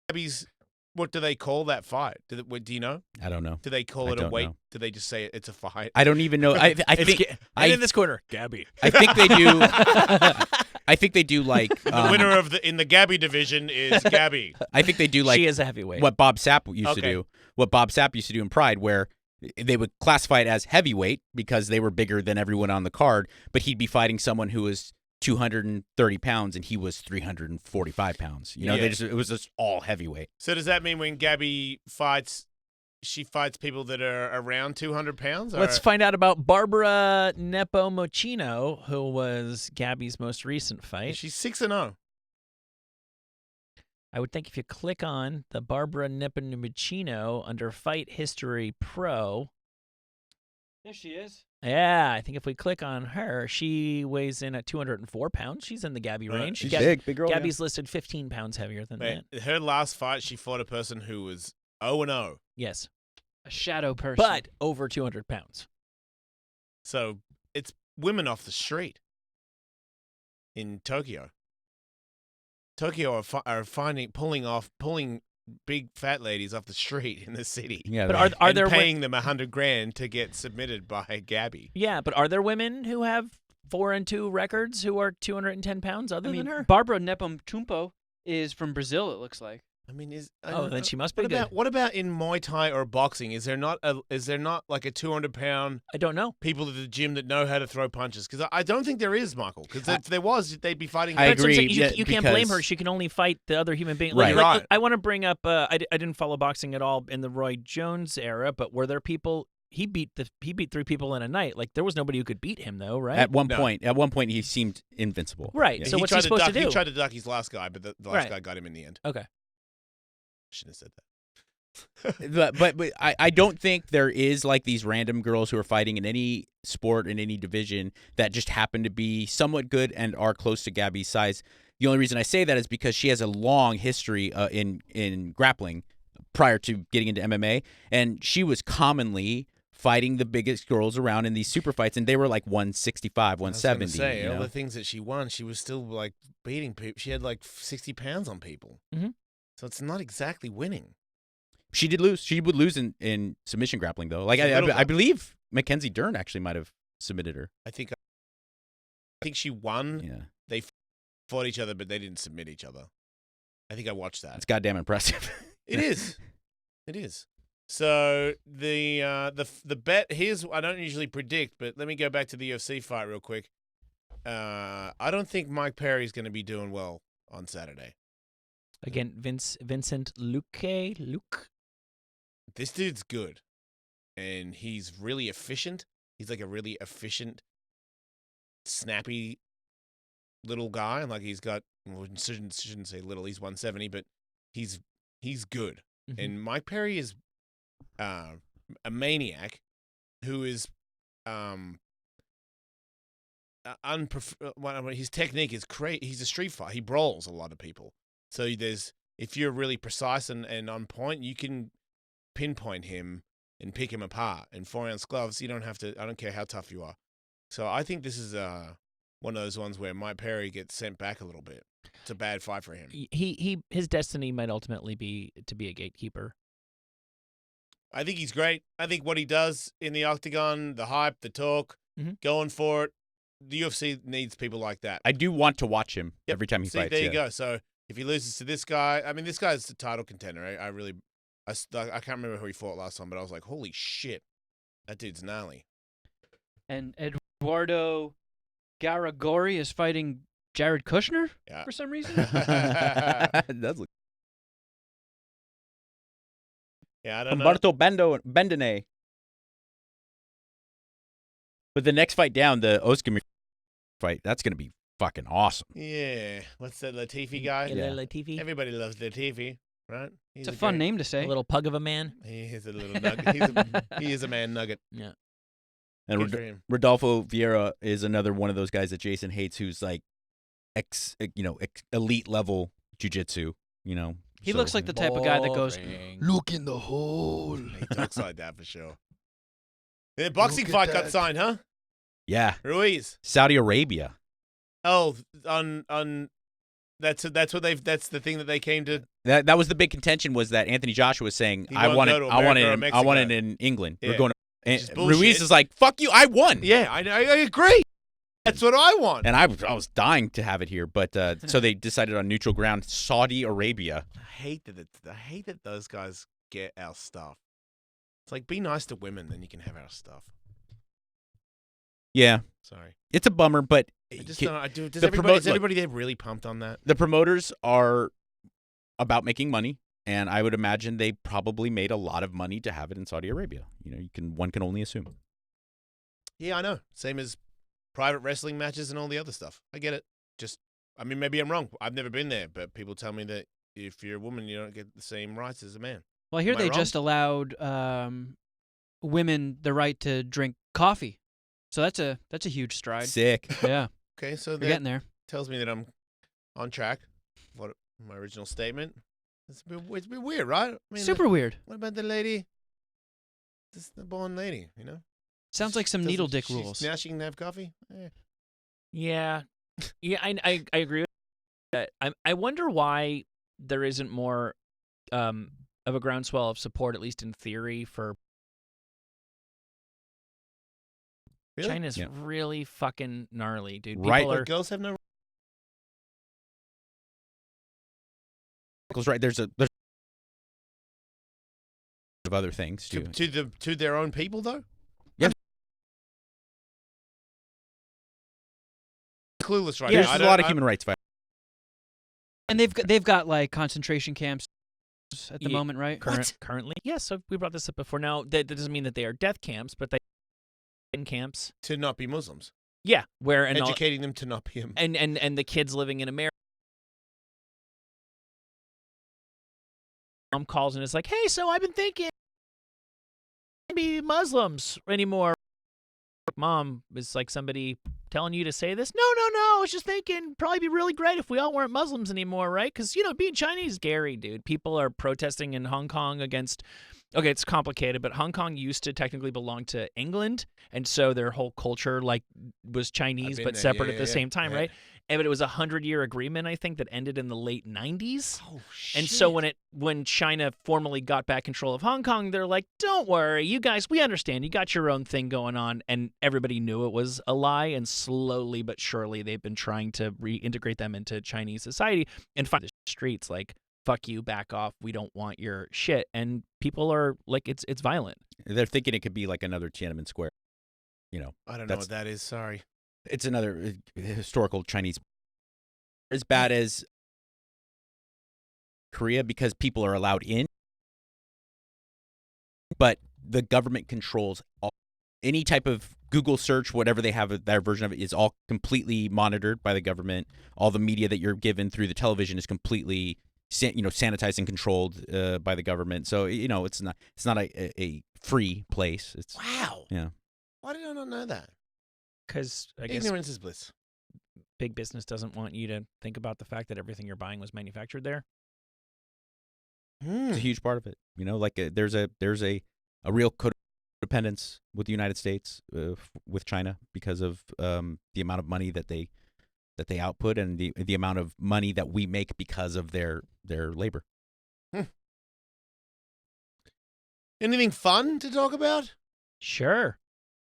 Gabby's? What do they call that fight? Do you know? I don't know. Do they call I it a don't weight? know. Do they just say it's a fight? I don't even know. I think and in this corner, Gabby. I think they do. I think they do like The winner of in the Gabby division is Gabby. I think they do like she is a heavyweight. what Bob Sapp used to Okay. do. What Bob Sapp used to do in Pride, where they would classify it as heavyweight because they were bigger than everyone on the card, but he'd be fighting someone who was 230 pounds and he was 345 pounds. You know, Yeah. it was just all heavyweight. So does that mean when Gabby fights, she fights people that are around 200 pounds? Let's find out about Barbara Nepomuceno, who was Gabby's most recent fight. She's 6-0. I would think if you click on the Barbara Nepomuceno under Fight History Pro, There she is. yeah, I think if we click on her, she weighs in at 204 pounds. She's in the Gabby Right. range. She's big girl. Gabby's listed 15 pounds heavier than Wait, that. her last fight, she fought a person who was 0-0. Yes, A shadow person. but over 200 pounds. So it's women off the street in Tokyo. Tokyo are pulling big fat ladies off the street in the city. Yeah, But they- are and there paying them $100,000 to get submitted by Gabby? Yeah, but are there women who have 4-2 records who are 210 pounds other I mean, than her? Barbara Nepomtumpo is from Brazil. It looks like. I mean, Then she must be what good. about what about in Muay Thai or boxing? Is there not like a 200-pound I don't know. people at the gym that know how to throw punches? Because I don't think there is, Michael. Because if there was, they'd be fighting. I But that's what I'm agree, saying, You yeah, can't blame her. because- She can only fight the other human being. Right. Right. I want to bring up. I didn't follow boxing at all in the Roy Jones era, but were there people? He beat 3 people in a night. Like there was nobody who could beat him though, right? At one No. point, he seemed invincible. Right. Yeah. So he what's tried he supposed duck, to do? He tried to duck his last guy, but the last Right. guy got him in the end. Okay. Shouldn't have said that. but I don't think there is like these random girls who are fighting in any sport in any division that just happen to be somewhat good and are close to Gabby's size. The only reason I say that is because she has a long history in grappling prior to getting into MMA, and she was commonly fighting the biggest girls around in these super fights, and they were like 165, I was gonna 170. say, you all know? the things that she won, she was still like beating people. She had like 60 pounds on people. Mhm. So it's not exactly winning. She did lose. She would lose in submission grappling though. Like It's a little I believe Mackenzie Dern actually might have submitted her. I think she won. Yeah, They fought each other, but they didn't submit each other. I think I watched that. it's goddamn impressive. It is. It is. So the bet here's I don't usually predict, but let me go back to the UFC fight real quick. I don't think Mike Perry's going to be doing well on Saturday. Again, Vincent Luke. This dude's good, and he's really efficient. He's like a really efficient, snappy little guy. Like he's got shouldn't say little. He's 170, but he's good. Mhm. And Mike Perry is a maniac who is his technique is crazy. He's a street fighter. He brawls a lot of people. So if you're really precise and on point, you can pinpoint him and pick him apart. In 4-ounce gloves, you don't have to. I don't care how tough you are. So I think this is one of those ones where Mike Perry gets sent back a little bit. It's a bad fight for him. His destiny might ultimately be to be a gatekeeper. I think he's great. I think what he does in the octagon, the hype, the talk, going for it, the UFC needs people like that. I do want to watch him Yep. every time he See, fights. there you yeah. go. So if he loses to this guy, I mean, this guy's the title contender. I can't remember who he fought last time, but I was like, holy shit, that dude's gnarly. And Eduardo Garagori is fighting Jared Kushner Yeah. for some reason. That's like Yeah, I don't know. Humberto Bendone. But the next fight down, the Oscar fight, that's going to be fucking awesome. Yeah, what's that Latifi guy? Yeah. Latifi. Everybody loves Latifi, right? It's a fun name to A say. little pug of a man. He is a little nugget. He is a man nugget. Yeah. And Good for him. Rodolfo Vieira is another one of those guys that Jason hates, who's like elite level jiu-jitsu, He so- looks like the type of guy that goes, Boring. "Look in the hole." He talks like that for sure. The boxing fight got signed, huh? Yeah, Ruiz. Saudi Arabia. Oh, on that's the thing that they came to. That was the big contention, was that Anthony Joshua was saying, He I won't want go it to I want America or it I want it Mexico." in England. Yeah. We're going to Which is and Ruiz bullshit. is like, fuck you, I won. Yeah, I agree. That's what I want. And I was dying to have it here, but so they decided on neutral ground, Saudi Arabia. I hate that those guys get our stuff. It's like, be nice to women, then you can have our stuff. Yeah, Sorry, it's a bummer, but I just don't. Does the everybody there really pumped on that? the promoters are about making money, and I would imagine they probably made a lot of money to have it in Saudi Arabia. One can only assume. Yeah, I know. Same as private wrestling matches and all the other stuff. I get it. Maybe I'm wrong. I've never been there, but people tell me that if you're a woman, you don't get the same rights as a man. Well, I hear Am I they wrong? just allowed women the right to drink coffee, so that's a huge stride. Sick. Yeah, Okay, so we're that getting there. tells me that I'm on track. What my original statement? It's a bit weird, right? I mean, Super weird. What about the lady? The born lady, Sounds like some needle dick she's- rules. Now she can have coffee. Yeah. I agree with that. I wonder why there isn't more of a groundswell of support, at least in theory, for Really? China's Yeah. really fucking gnarly, dude. Right. People But are, girls have no. Michael's right. There's of other things too. To their own people though. Yeah. Clueless right Yeah, now. There's a lot of human rights violations. And they've got like concentration camps at the Ye- moment, right? currently. Yes, so we brought this up before. Now, that doesn't mean that they are death camps, but they in camps. to not be Muslims. Yeah, where Educating them to not be. and the kids living in America. Mom calls and is like, "Hey, so I've been thinking, maybe Muslims anymore." Mom, is like somebody telling you to say this? No. I was just thinking, probably be really great if we all weren't Muslims anymore, right? Because being Chinese is scary, dude. People are protesting in Hong Kong against. Okay, it's complicated, but Hong Kong used to technically belong to England, and so their whole culture was Chinese been but there, separate yeah, at the yeah, same time, yeah. right? But it was a 100-year agreement, I think, that ended in the late 90s. Oh shit! And so when China formally got back control of Hong Kong, they're like, "Don't worry, you guys, we understand. You got your own thing going on." And everybody knew it was a lie. And slowly but surely, they've been trying to reintegrate them into Chinese society and find the streets like, "Fuck you, back off. We don't want your shit." And people are like, it's violent. They're thinking it could be like another Tiananmen Square. I don't know that's- what that is. Sorry. It's another historical Chinese. As bad as Korea because people are allowed in, but the government controls any type of Google search, whatever they have, their version of it is all completely monitored by the government. All the media that you're given through the television is completely sanitized and controlled by the government. So it's not a free place. It's Wow. Yeah. Why did I not know that? Because I guess Ignorance is bliss. big business doesn't want you to think about the fact that everything you're buying was manufactured there. It's a huge part of it. There's a real codependence with the United States with China because of the amount of money that they output and the amount of money that we make because of their labor. Anything fun to talk about? Sure.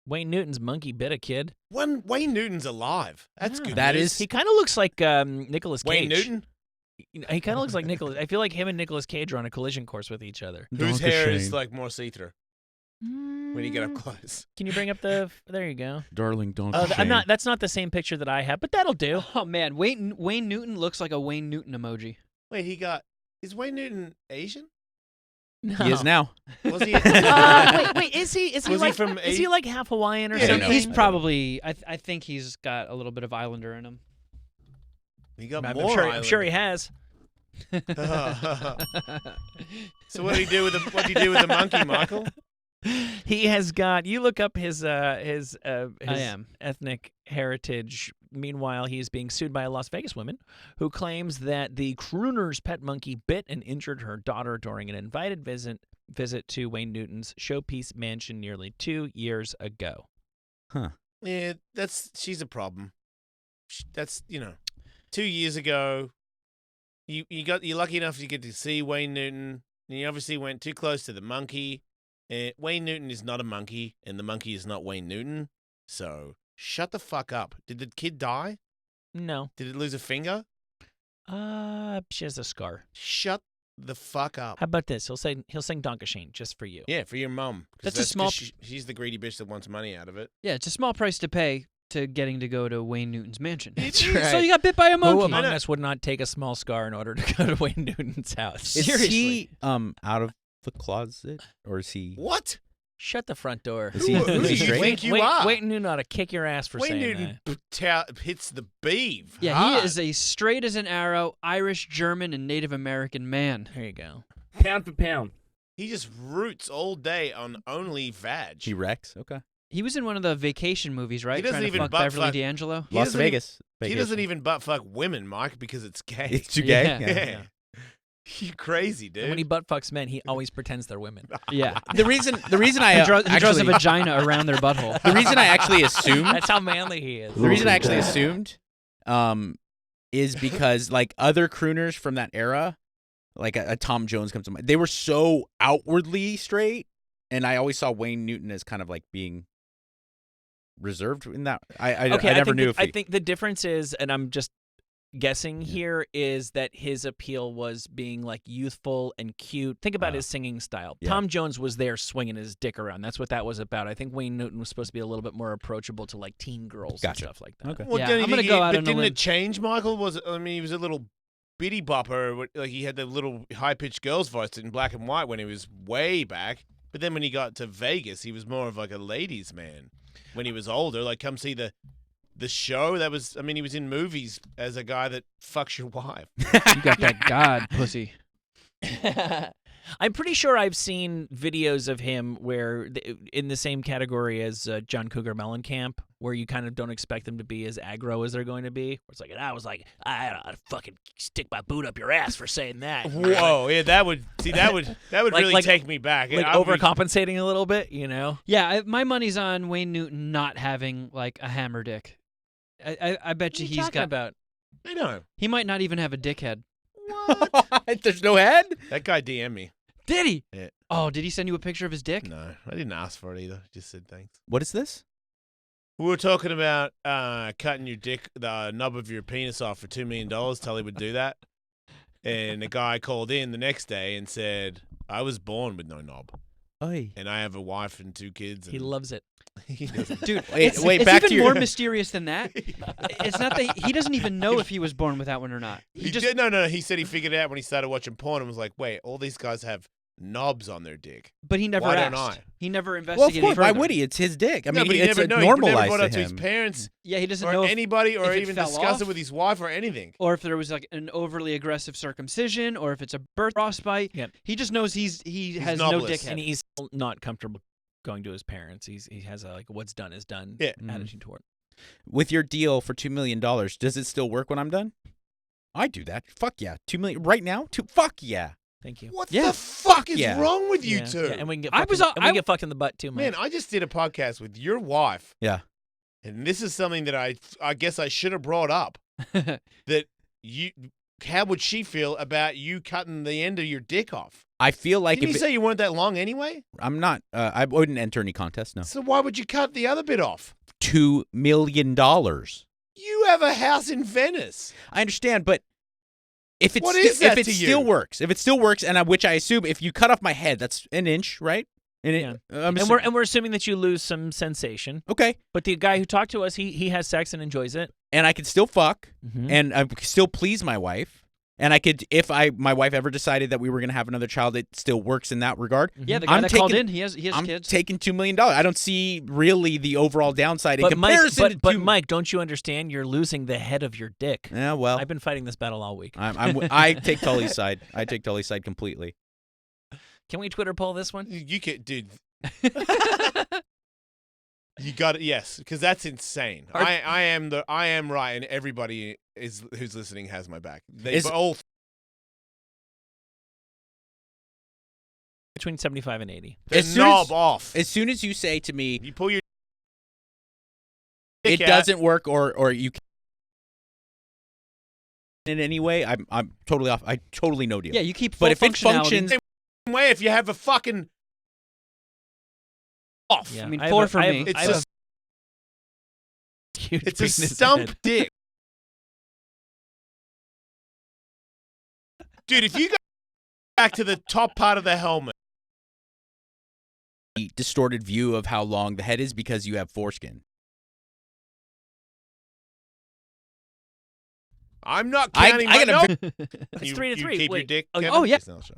Wayne Newton's monkey bit a kid. When Wayne Newton's alive, that's Yeah. good. That news. is- He kind of looks like Nicolas Cage. Wayne Newton, He kind of looks like Nicolas. I feel like him and Nicolas Cage are on a collision course with each other. whose hair is Shane. like more see-through when you get up close. Can you bring up the? There you go. Darling Donkey Oh, Shane. That's not the same picture that I have, but that'll do. Oh man, Wayne Newton looks like a Wayne Newton emoji. Wait, is Wayne Newton Asian? No. He is now. Was he? Wait. Is he Was he like from Is he like half Hawaiian or Yeah, something? He's probably. I think he's got a little bit of Islander in him. He got I'm more. I'm sure he has. So what did he do with the monkey, Michael? He has got. You look up his am. ethnic heritage. Meanwhile, he is being sued by a Las Vegas woman who claims that the crooner's pet monkey bit and injured her daughter during an invited visit to Wayne Newton's Showpiece mansion nearly 2 years ago. Yeah, she's a problem. That's 2 years ago. You're lucky enough to get to see Wayne Newton. And you obviously went too close to the monkey. Wayne Newton is not a monkey, and the monkey is not Wayne Newton. So shut the fuck up. Did the kid die? No. Did it lose a finger? She has a scar. Shut the fuck up. How about this? He'll sing Donkashane just for you. Yeah, for your mum. 'Cause That's a small- 'cause she's the greedy bitch that wants money out of it. Yeah, it's a small price to pay to getting to go to Wayne Newton's mansion. That's So right. you got bit by a Who monkey. among us would not take a small scar in order to go to Wayne Newton's house? Is Seriously. he out of the closet or is he? What? Shut the front door. Is he, Who is do he you straight? think you are? Wayne Newton ought to kick your ass for Wayne saying Newton hits the beeve. Yeah, hard. he is a straight as an arrow Irish, German, and Native American man. that. There you go. Pound for pound. He just roots all day on only vag. He wrecks. Okay. He was in one of the vacation movies, right? He doesn't Trying to even fuck butt Beverly fuck- D'Angelo. He Las doesn't Vegas. He doesn't even butt fuck women, Mike, because it's gay. It's too gay. Yeah. Yeah. You crazy, dude. And when he butt fucks men, he always pretends they're women. Yeah. The reason I He draws a actually vagina around their butthole. the reason I actually assumed That's how manly he is. the reason I actually assumed is because like other crooners from that era like a Tom Jones comes to mind. They were so outwardly straight, and I always saw Wayne Newton as kind of like being reserved in that. I never knew if I think the difference is, and I'm just guessing here, is that his appeal was being like youthful and cute. Think about his singing style. Yeah. Tom Jones was there swinging his dick around. That's what that was about. I think Wayne Newton was supposed to be a little bit more approachable to like teen girls and stuff like that. Okay. Well, Yeah, didn't I'm he- gonna go out But on a didn't limb. it change, Michael? He was a little bitty bopper. Like he had the little high pitched girl's voice in black and white when he was way back. But then when he got to Vegas, he was more of like a ladies' man. When he was older, like come see the show. That was, I mean, he was in movies as a guy that fucks your wife. You got that God pussy. I'm pretty sure I've seen videos of him where in the same category as John Cougar Mellencamp, where you kind of don't expect them to be as aggro as they're going to be. Where it's like, and I was like, I had to fucking stick my boot up your ass for saying that. Whoa, yeah, that would Like- really like- take me back. Like I would be- overcompensating a little bit, you know? Yeah, my money's on Wayne Newton not having like a hammer dick. I bet you What are you he's talking got. about? I know. He might not even have a dickhead. There's no head. That guy DM'd me. Did he? Yeah. Oh, did he send you a picture of his dick? No, I didn't ask for it either. Just said thanks. What is this? We were talking about cutting your dick, the nub of your penis off for $2 million. Tully would do that. And the guy called in the next day and said, I was born with no knob. Oy. And I have a wife and 2 kids. He and loves it. he doesn't. Dude, Wait, it's back even to your. more mysterious than that. It's not that he doesn't even know if he was born with that one or not. He did, no. He said he figured it out when he started watching porn and was like, wait, all these guys have knobs on their dick. But he never Why asked. don't I? He never Well, of investigated course. Why further. would he? It's his dick. I No, mean, but he it's never, no, he never normalized brought to up to his him. parents Yeah, he doesn't or know if, anybody or if it even fell discuss off. it with his wife or anything. or if there was like an overly aggressive circumcision, or if it's a birth frostbite. Yep. He just knows he has no knobless. dickhead. And he's still not comfortable going to his parents. He has a like what's done is done Yeah. attitude toward it. With your deal for $2 million, does it still work when I'm done? I do that. Fuck yeah. $2 million right now? Fuck yeah. Thank you. What Yeah. the fuck is Yeah. wrong with you Yeah, two? yeah, and we can get I fucked was in, on- and we I- get fucked in the butt too, Man, Mike. I just did a podcast with your wife, Yeah. and this is something that I guess I should have brought up. That how would she feel about you cutting the end of your dick off? I feel like Didn't if you say you weren't that long anyway? I'm not, I wouldn't enter any contest. No. So why would you cut the other bit off? $2 million. You have a house in Venice. I understand, but if it's What is that if it to still you? works, and which I assume if you cut off my head, that's an inch, right? Yeah. I'm And we're assuming that you lose some sensation. okay, But the guy who talked to us, he has sex and enjoys it. and I can still fuck, Mhm. and I can still please my wife, and I could, if my wife ever decided that we were gonna have another child, it still works in that regard. yeah, the guy I'm that called taking- in, he has I'm kids. taking $2 million. I don't see really the overall downside in But Mike, comparison but to Mike, don't you understand? You're losing the head of your dick. Yeah, well, I've been fighting this battle all week. I take Tully's side. I take Tully's side completely. Can we Twitter poll this one? You can, dude. You got it. Yes, because that's insane. I am right, and everybody who's listening has my back. They Is- all. Between 75 and 80. The As soon knob as- off. As soon as you say to me, You pull your. it dick out. doesn't work, or you can in any way, I'm totally off. I totally no deal. yeah, you keep full But if it functionality. functions, Same way if you have a fucking off. Yeah. I mean, have 4 a- for I have- me. It's I have a huge it's a penis stump head. dick, dude. If you go back to the top part of the helmet, distorted view of how long the head is because you have foreskin. I'm not I counting. got a nope. It's You- 3 to you 3. Keep your Wait. dick. Oh, Kevin? oh, yeah. It's not a show.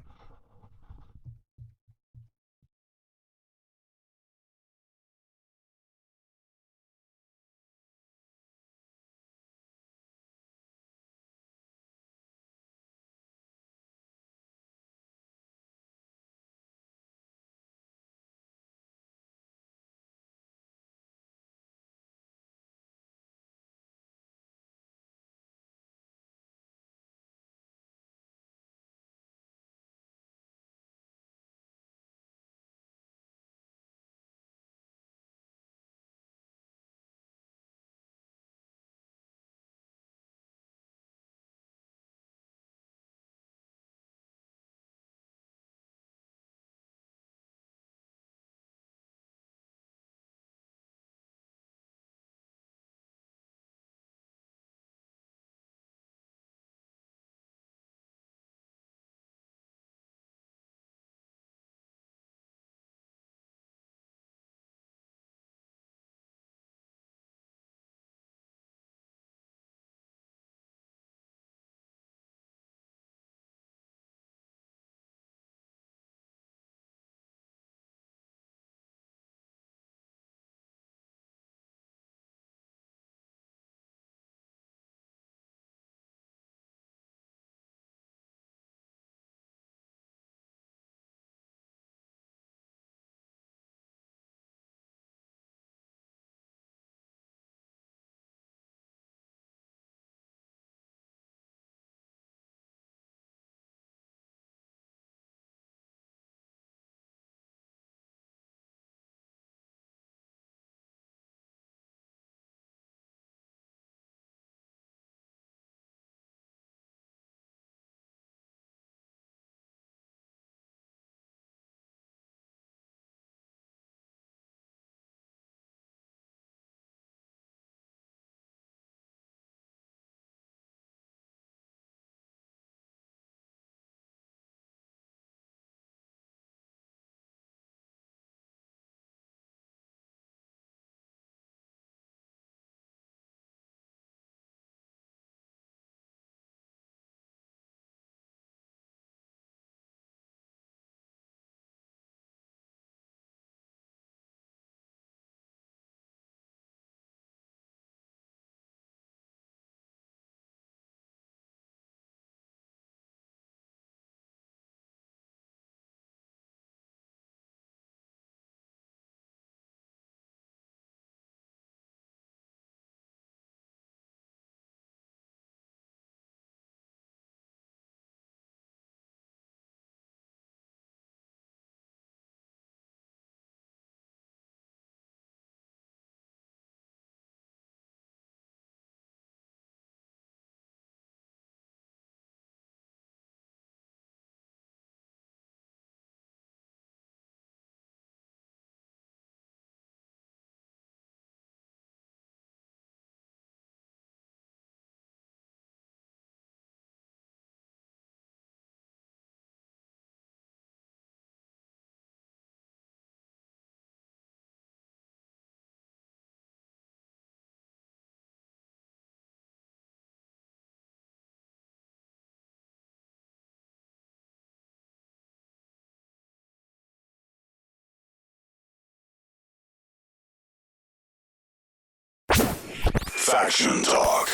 Faction Talk.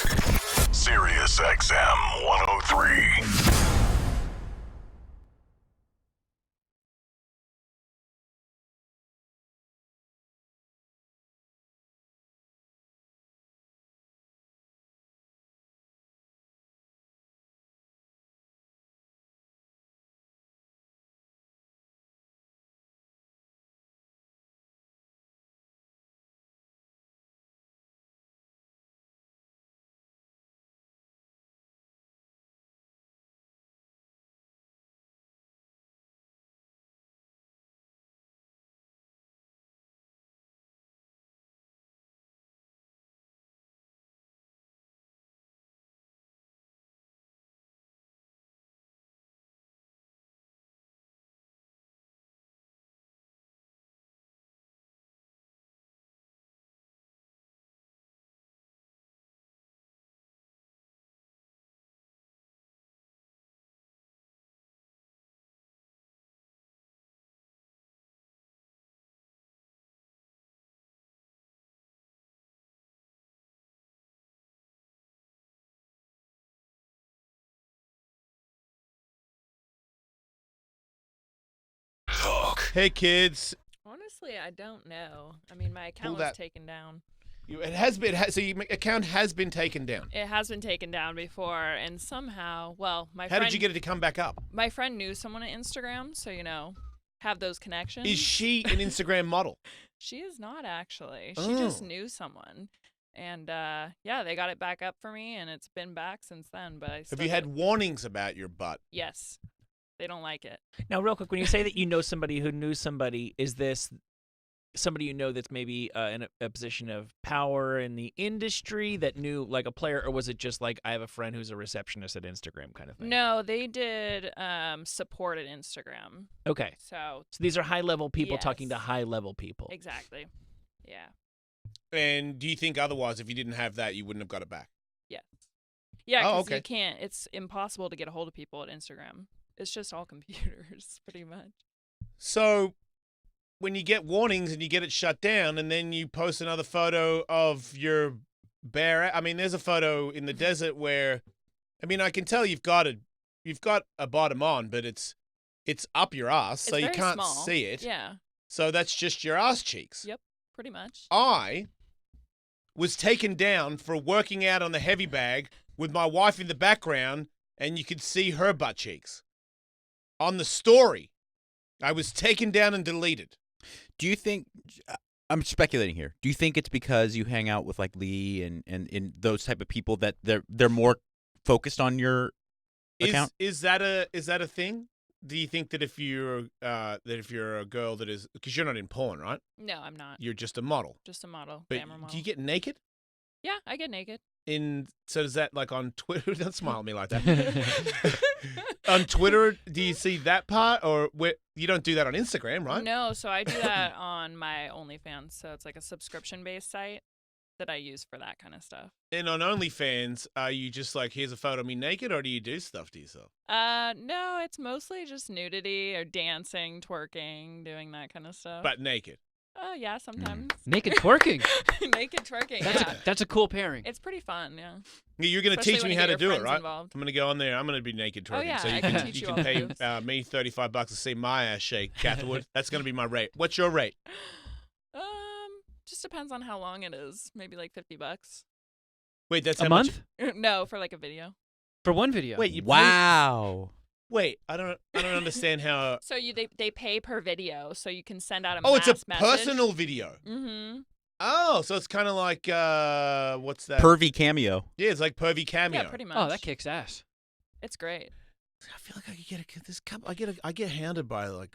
Sirius XM 103. Hey, kids. Honestly, I don't know. I mean, my account Pull was that- taken down. It has been. So your account has been taken down. It has been taken down before, and somehow, well, my How friend, did you get it to come back up? my friend knew someone on Instagram, so have those connections. Is she an Instagram model? She is not actually. She just Oh. knew someone, and yeah, they got it back up for me, and it's been back since then. But I Have still you had don't- warnings about your butt? Yes, they don't like it. Now, real quick, when you say that you know somebody who knew somebody, is this somebody you know that's maybe in a position of power in the industry that knew like a player, or was it just like I have a friend who's a receptionist at Instagram kind of thing? No, they did support at Instagram. Okay. So So these are high level people talking to Yes. high level people. exactly, yeah. And do you think otherwise, if you didn't have that, you wouldn't have got it back? Yes. Yeah, Oh, 'cause okay. you can't. It's impossible to get a hold of people at Instagram. It's just all computers, pretty much. So when you get warnings and you get it shut down, and then you post another photo of your bare, I mean, there's a photo in the desert where, I mean, I can tell you've got a bottom on, but it's up your ass, so It's you very can't small. see it. Yeah, So that's just your ass cheeks. Yep. pretty much. I was taken down for working out on the heavy bag with my wife in the background, and you could see her butt cheeks. On the story, I was taken down and deleted. Do you think? I'm speculating here. Do you think it's because you hang out with like Lee and those type of people that they're more focused on your account? Is that a thing? Do you think that if you're a girl that is, because you're not in porn, right? No, I'm not. You're just a model. Just a model, But camera model. do you get naked? Yeah, I get naked. So does that like on Twitter? Don't smile at me like that. On Twitter, do you see that part, or you don't do that on Instagram, right? No, so I do that on my OnlyFans. So it's like a subscription-based site that I use for that kind of stuff. And on OnlyFans, are you just like, here's a photo of me naked, or do you do stuff to yourself? No, it's mostly just nudity or dancing, twerking, doing that kind of stuff. But naked. Oh yeah, sometimes. Naked twerking. Naked twerking. That's Yeah. that's a cool pairing. It's pretty fun, yeah. You're going to Especially teach when me you how get to your do it, friends right? involved. I'm going to go on there. I'm going to be naked twerking. Oh, yeah, so you I can can teach you all the pay moves. me $35 to see my ass shake, Catherwood. That's going to be my rate. What's your rate? Just depends on how long it is. Maybe like $50. Wait, that's A how month No, for like a video. for one video. Wait, you Wow. Wait, I don't understand how. So they pay per video, so you can send out a Oh, it's mass a message. personal video. Mm-hmm. Oh, so it's kind of like what's that? Pervy cameo. Yeah, it's like pervy cameo. Yeah, pretty much. Oh, that kicks ass. It's great. I feel like I could get this couple. I get hounded by like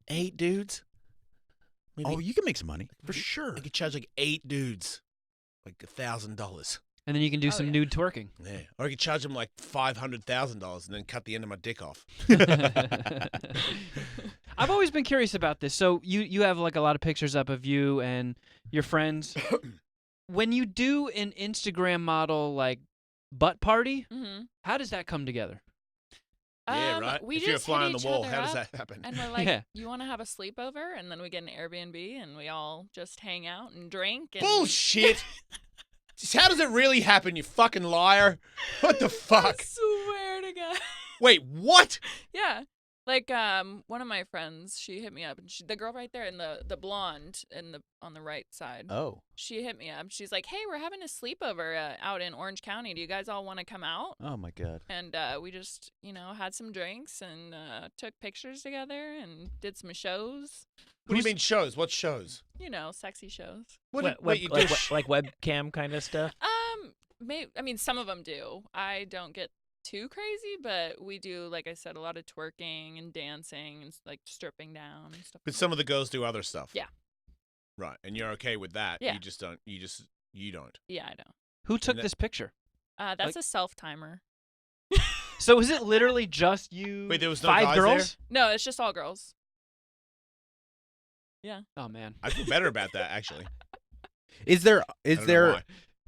8 dudes. Maybe Oh, you can make some money for maybe sure. I could charge like 8 dudes, like $1,000. And then you can do Oh, some yeah. nude twerking. Yeah, or I could charge them like $500,000 and then cut the end of my dick off. I've always been curious about this. So you have like a lot of pictures up of you and your friends. When you do an Instagram model like butt party, Mm-hmm. how does that come together? Yeah, right. We if just you're a fly hit on the each wall, other how does up, that happen? And we're like, Yeah. you want to have a sleepover? And then we get an Airbnb and we all just hang out and drink. And Bullshit. How does it really happen, you fucking liar? What the I fuck? swear to God. Wait, what? Yeah. Like one of my friends, she hit me up, and the girl right there in the blonde on the right side. Oh. She hit me up. She's like, "Hey, we're having a sleepover out in Orange County. Do you guys all want to come out?" Oh my God. And we just, had some drinks and took pictures together and did some shows. What do you mean shows? What shows? Sexy shows. Wait, you do like webcam kind of stuff. Some of them do. I don't get too crazy, but we do, like I said, a lot of twerking and dancing and like stripping down and stuff. But some of the girls do other stuff. Yeah. Right, and you're okay with that. Yeah. You just don't. You don't. Yeah, I don't. Who took this picture? That's a self timer. So is it literally just you? Wait, there was no 5 guys girls? No, it's just all girls. Yeah. Oh man. I feel better about that actually. Is there I don't know why.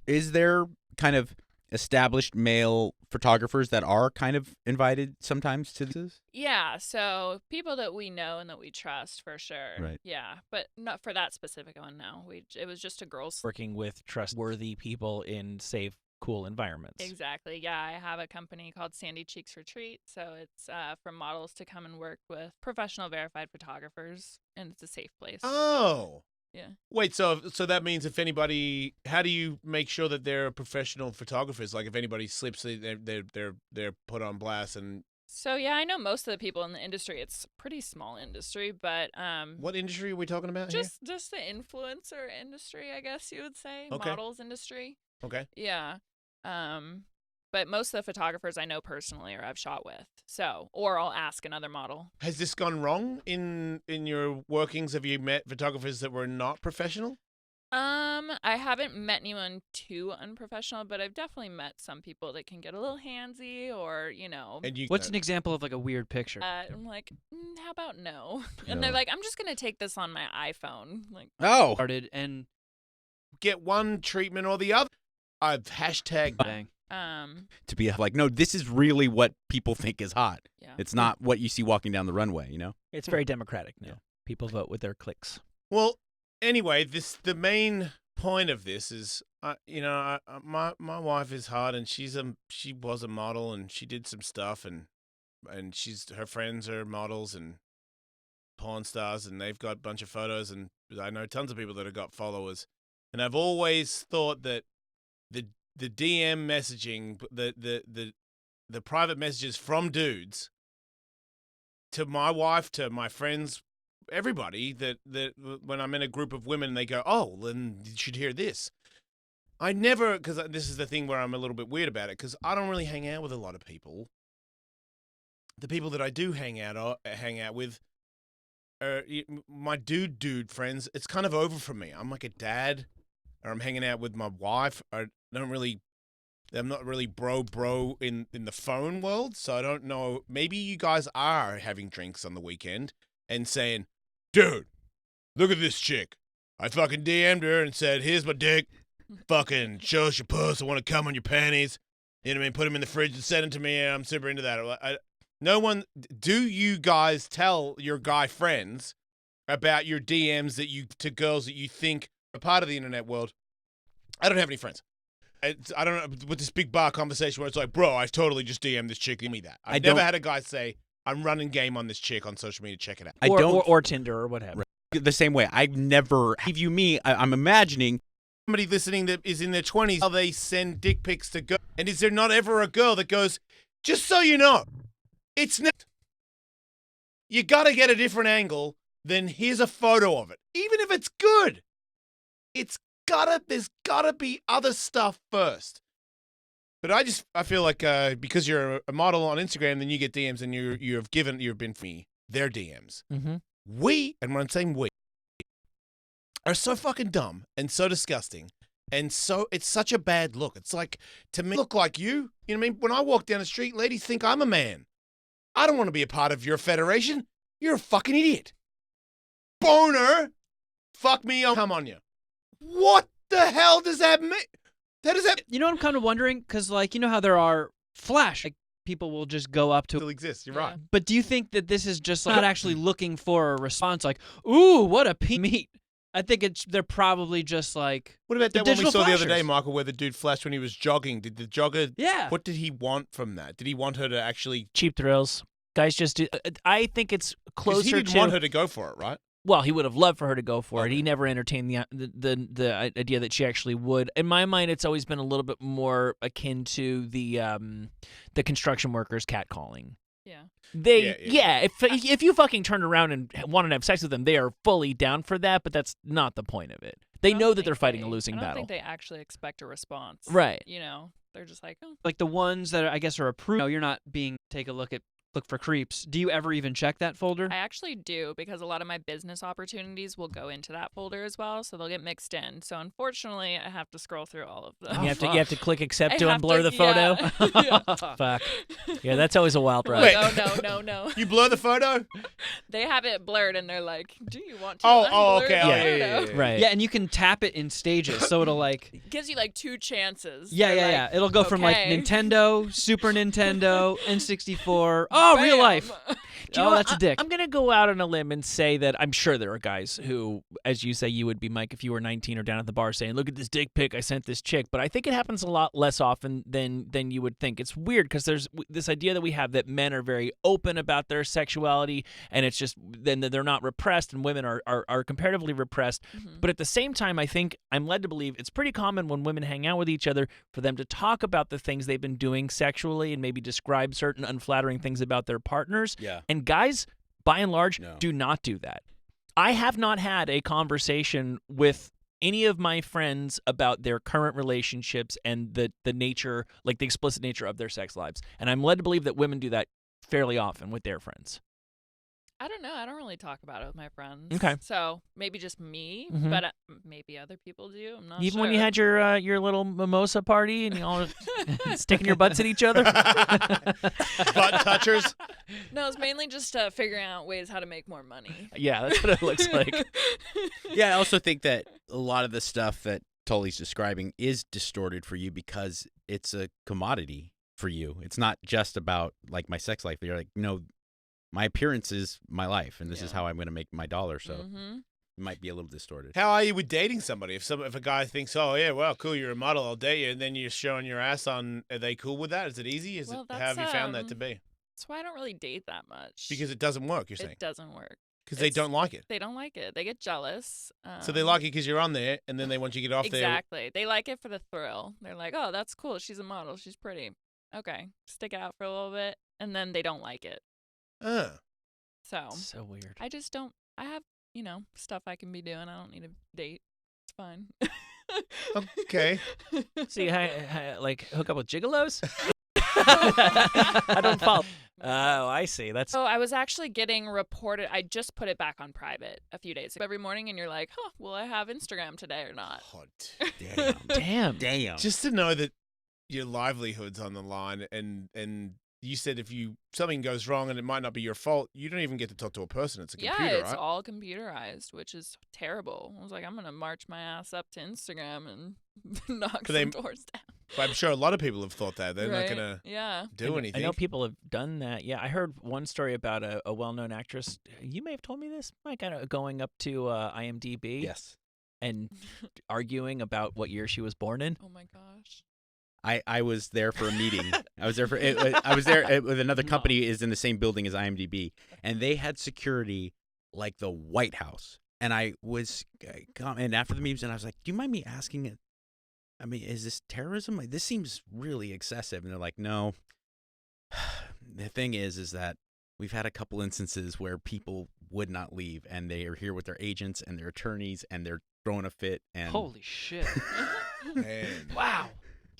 is there kind of established male photographers that are kind of invited sometimes to this? Yeah, so people that we know and that we trust for sure. Right. Yeah, but not for that specific one. No, it was just a girls. Working with trustworthy people in safe, cool environments. Exactly. Yeah, I have a company called Sandy Cheeks Retreat, so it's for models to come and work with professional verified photographers, and it's a safe place. Oh. Yeah. Wait, so that means if anybody, how do you make sure that they're professional photographers? Like if anybody slips, they're put on blast. And So yeah, I know most of the people in the industry. It's a pretty small industry, but what industry are we talking about just the influencer industry, I guess you would say, Okay. models industry. here? Okay. Yeah. But most of the photographers I know personally or I've shot with. So, or I'll ask another model. Has this gone wrong in your workings? Have you met photographers that were not professional? I haven't met anyone too unprofessional, but I've definitely met some people that can get a little handsy or, And you, What's an example of like a weird picture? I'm like, how about no? And No. they're like, I'm just going to take this on my iPhone. Like, Oh. Started and get one treatment or the other? I've hashtag. bang. To be like, no, this is really what people think is hot. yeah. It's not what you see walking down the runway, you know? It's very democratic now. Yeah. People vote with their clicks. Well, anyway, the main point of this is, my wife is hot, and she was a model, and she did some stuff, and her friends are models and porn stars, and they've got a bunch of photos, and I know tons of people that have got followers, and I've always thought that the DM messaging, the private messages from dudes to my wife, to my friends, everybody, that when I'm in a group of women, they go, "Oh, then you should hear this." I never, because this is the thing where I'm a little bit weird about it, because I don't really hang out with a lot of people. The people that I do hang out with are my dude friends. It's kind of over for me. I'm like a dad, or I'm hanging out with my wife. I'm not really bro in the phone world, so I don't know. Maybe you guys are having drinks on the weekend and saying, "Dude, look at this chick. I fucking DM'd her and said, here's my dick. Fucking show us your puss. I want to come on your panties. You know what I mean? Put them in the fridge and send them to me. I'm super into that." Do you guys tell your guy friends about your DMs to girls that you think are part of the internet world? I don't have any friends. I don't know, with this big bar conversation where it's like, "Bro, I totally just DM'd this chick. Give me that." I've never had a guy say, "I'm running game on this chick on social media. Check it out." Or Tinder or whatever. The same way. I've never, if you me, I'm imagining. Somebody listening that is in their 20s, how they send dick pics to girls. And is there not ever a girl that goes, "Just so you know, it's not. You got to get a different angle than here's a photo of it. Even if it's good. There's gotta be other stuff first." But I feel like because you're a model on Instagram, then you get DMs, and you've been for me their DMs. Mm-hmm. And when I'm saying we, are so fucking dumb and so disgusting, and so it's such a bad look. It's like, to me, look like you. You know what I mean? When I walk down the street, ladies think I'm a man. I don't want to be a part of your federation. You're a fucking idiot. Boner. Fuck me, I'll come on you. What the hell does that mean? You know what I'm kind of wondering? Because, like, you know how there are flash, like, people will just go up to. Still exists. You're right. But do you think that this is just like, not actually looking for a response? Like, ooh, what a meat. I think they're probably just like. What about the that one we digital saw the other day, flashers. Michael, where the dude flashed when he was jogging? Did the jogger? Yeah. What did he want from that? Did he want her to actually? Cheap thrills. Guys just do. I think it's Because closer he didn't to. want her to go for it, right? Well, he would have loved for her to go for it. Okay. He never entertained the idea that she actually would. In my mind, it's always been a little bit more akin to the construction workers catcalling. Yeah. If you fucking turned around and wanted to have sex with them, they are fully down for that. But that's not the point of it. They I don't know that think they're fighting a they- losing I don't battle. think they actually expect a response. Right. You know, they're just like, oh. Like the ones that I guess are approved. No, you're not being take a look for creeps. Do you ever even check that folder? I actually do because a lot of my business opportunities will go into that folder as well, so they'll get mixed in. So unfortunately, I have to scroll through all of them. You have to click accept I to have unblur to- the photo. yeah. Fuck. Yeah, that's always a wild ride. Wait. No. You blur the photo? They have it blurred, and they're like, "Do you want to?" Oh, unblur okay. the Oh, photo?" yeah. Right. Yeah, and you can tap it in stages, so it'll like. Gives you like 2 chances. Yeah, They're yeah. like, It'll go from like okay. Nintendo, Super Nintendo, N64. Oh, real Bam. life. Do you know Oh, what? that's a dick. I'm going to go out on a limb and say that I'm sure there are guys who, as you say, you would be, Mike, if you were 19 or down at the bar saying, look at this dick pic I sent this chick. But I think it happens a lot less often than you would think. It's weird because there's this idea that we have that men are very open about their sexuality and it's just then they're not repressed and women are comparatively repressed. Mhm. But at the same time, I think I'm led to believe it's pretty common when women hang out with each other for them to talk about the things they've been doing sexually and maybe describe certain unflattering things about their partners. Yeah. And guys, by and large, No. do not do that. I have not had a conversation with any of my friends about their current relationships and the nature, like the explicit nature of their sex lives. And I'm led to believe that women do that fairly often with their friends. I don't know. I don't really talk about it with my friends. Okay. So maybe just me, Mhm. but maybe other people do. I'm not Even sure. when you had your little mimosa party and you all sticking your butts at each other. Butt touchers? No, it's mainly just figuring out ways how to make more money. Yeah, that's what it looks like. Yeah, I also think that a lot of the stuff that Tully's describing is distorted for you because it's a commodity for you. It's not just about like my sex life. You're like, no, my appearance is my life, and this is Yeah. how I'm going to make my dollar. So Mhm. it might be a little distorted. How are you with dating somebody? If a guy thinks, oh yeah, well, cool, you're a model, I'll date you, and then you're showing your ass on, are they cool with that? Is it easy? Well, How have you found that that's, to be? That's why I don't really date that much. Because it doesn't work. You're saying it doesn't work. because they it's- don't like it. They don't like it. They get jealous. So they like it because you're on there, and then they want you to get off there. Exactly. They like it for the thrill. They're like, oh, that's cool. She's a model. She's pretty. Okay. Stick out for a little bit. And then they don't like it. So So weird. I just don't. I have, stuff I can be doing. I don't need a date. It's fine. Okay. See, like hook up with gigolos? I don't follow. Oh, I see. That's So I was actually getting reported. I just put it back on private a few days ago. Every morning, and you're like, huh, will I have Instagram today or not? Oh, damn. Damn. just to know that your livelihood's on the line, and you said if something goes wrong and it might not be your fault, you don't even get to talk to a person. It's a computer, Yeah, it's right? all computerized, which is terrible. I was like, I'm going to march my ass up to Instagram and knock But they- some doors down. But I'm sure a lot of people have thought that. They're Right? not going to Yeah. do anything. I know people have done that. Yeah, I heard one story about a well-known actress. You may have told me this, Mike, going up to IMDb Yes. and arguing about what year she was born in. Oh my gosh. I was there for a meeting. I was there with another company is in the same building as IMDb, and they had security like the White House. And I was, and after the meetings, and I was like, "Do you mind me asking it? I mean, is this terrorism? Like, this seems really excessive." And they're like, "No." The thing is that we've had a couple instances where people would not leave, and they are here with their agents and their attorneys, and they're throwing a fit. And Holy shit. Man. Wow.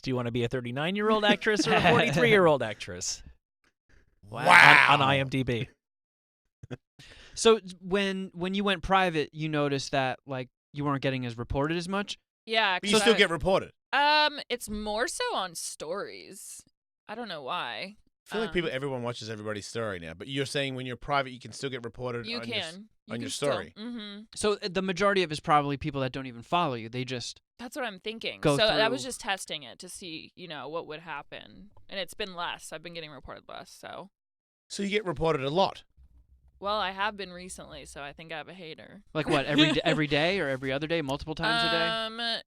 Do you want to be a 39-year-old actress or a 43-year-old actress? Wow. On IMDb. So when you went private, you noticed that like you weren't getting as reported as much. Yeah. But you still get reported. It's more so on stories. I don't know why. I feel like everyone watches everybody's story now. But you're saying when you're private, you can still get reported You on can. on your story. Mm-hmm. So the majority of it is probably people that don't even follow you. They just That's what I'm thinking. Go so I was through- just testing it to see, what would happen. And it's been less. I've been getting reported less, so. So you get reported a lot. Well, I have been recently, so I think I have a hater. Like what? Every day or every other day? Multiple times a day?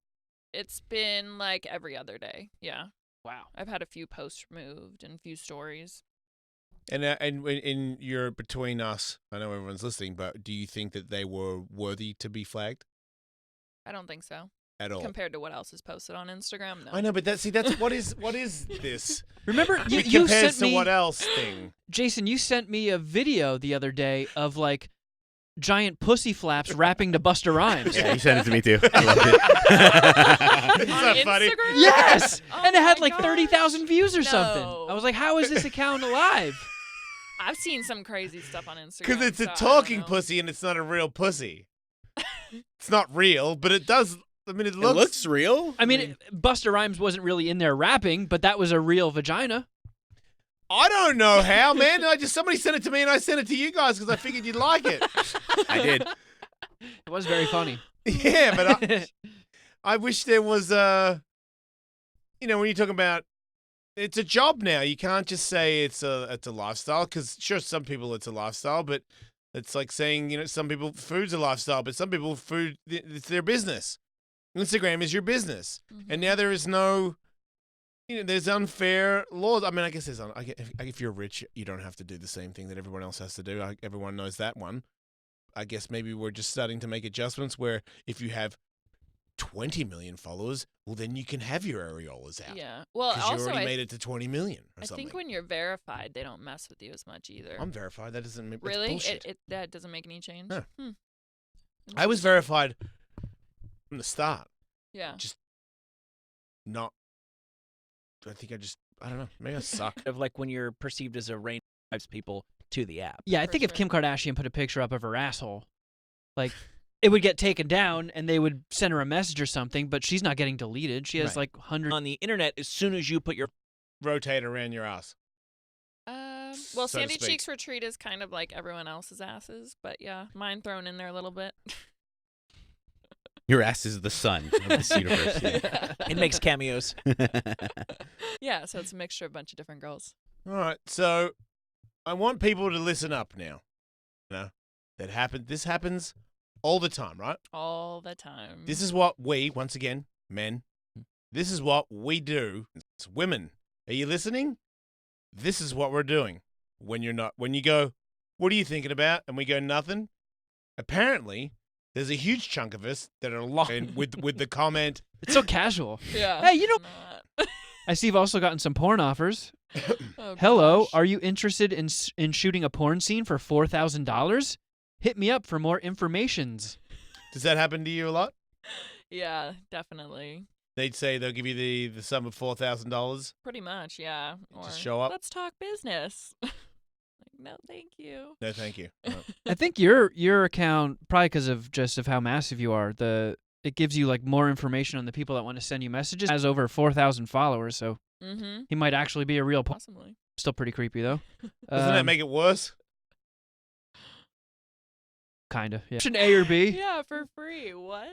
It's been like every other day. Yeah. Wow. I've had a few posts removed and a few stories. And in your between us, I know everyone's listening, but do you think that they were worthy to be flagged I don't think so. at all? Compared to what else is posted on Instagram, no. I know, but that's what is this? Remember, you Compared sent to me what else thing? Jason, you sent me a video the other day of like giant pussy flaps rapping to Busta Rhymes. Yeah, you sent it to me too. I loved it. Isn't On that funny? Instagram? Yes, Oh and it had my like 30,000 views or something. No. I was like, how is this account alive? I've seen some crazy stuff on Instagram. Because it's a so I don't talking know. pussy and it's not a real pussy. It's not real, but it does. I mean, it It looks. looks real. I mean, Busta Rhymes wasn't really in there rapping, but that was a real vagina. I don't know how, man. Somebody sent it to me and I sent it to you guys because I figured you'd like it. I did. It was very funny. Yeah, but I wish there was when you're talking about, it's a job now. You can't just say it's a lifestyle, because sure, some people it's a lifestyle, but it's like saying, some people food's a lifestyle, but some people food, it's their business. Instagram is your business. And now there is no, there's unfair laws. I mean, I guess if you're rich, you don't have to do the same thing that everyone else has to do. Everyone knows that one. I guess maybe we're just starting to make adjustments where if you have 20 million followers, well, then you can have your areolas out. Yeah. Well, Because you also, already made it to 20 million or I something. think when you're verified, they don't mess with you as much either. I'm verified. That doesn't make really? bullshit. That doesn't make any change? No. Hmm. I was verified from the start. Yeah. Just not. I don't know. Maybe I suck. Of like when you're perceived as a range drives people to the app. Yeah, I For think if sure. Kim Kardashian put a picture up of her asshole, like, it would get taken down and they would send her a message or something, but she's not getting deleted. She has Right. like hundreds. On the internet, as soon as you put your Rotate around your ass. Well, so to Sandy speak. Cheeks Retreat is kind of like everyone else's asses, but yeah, mine thrown in there a little bit. Your ass is the sun of this universe. Yeah. it makes cameos. Yeah, so it's a mixture of a bunch of different girls. All right. So I want people to listen up now. This happens all the time, right? All the time. This is what we, once again, men, this is what we do. It's women. Are you listening? This is what we're doing. When you go, what are you thinking about? And we go, nothing. Apparently, there's a huge chunk of us that are lying with the comment. It's so casual. Yeah. Hey, Not. I see you've also gotten some porn offers. Oh, Hello, gosh. are you interested in shooting a porn scene for $4,000? Hit me up for more informations. Does that happen to you a lot? Yeah, definitely. They'd say they'll give you the sum of $4,000. Pretty much, yeah. Or Just show up. Let's talk business. Like, no, thank you. No, thank you. No. I think your account, probably because of how massive you are, it gives you like more information on the people that want to send you messages. Has over 4,000 followers, so Mm-hmm. he might actually be a real. Possibly. Still pretty creepy though. Doesn't that make it worse? Kinda? Yeah. Option A or B? Yeah, for free. What?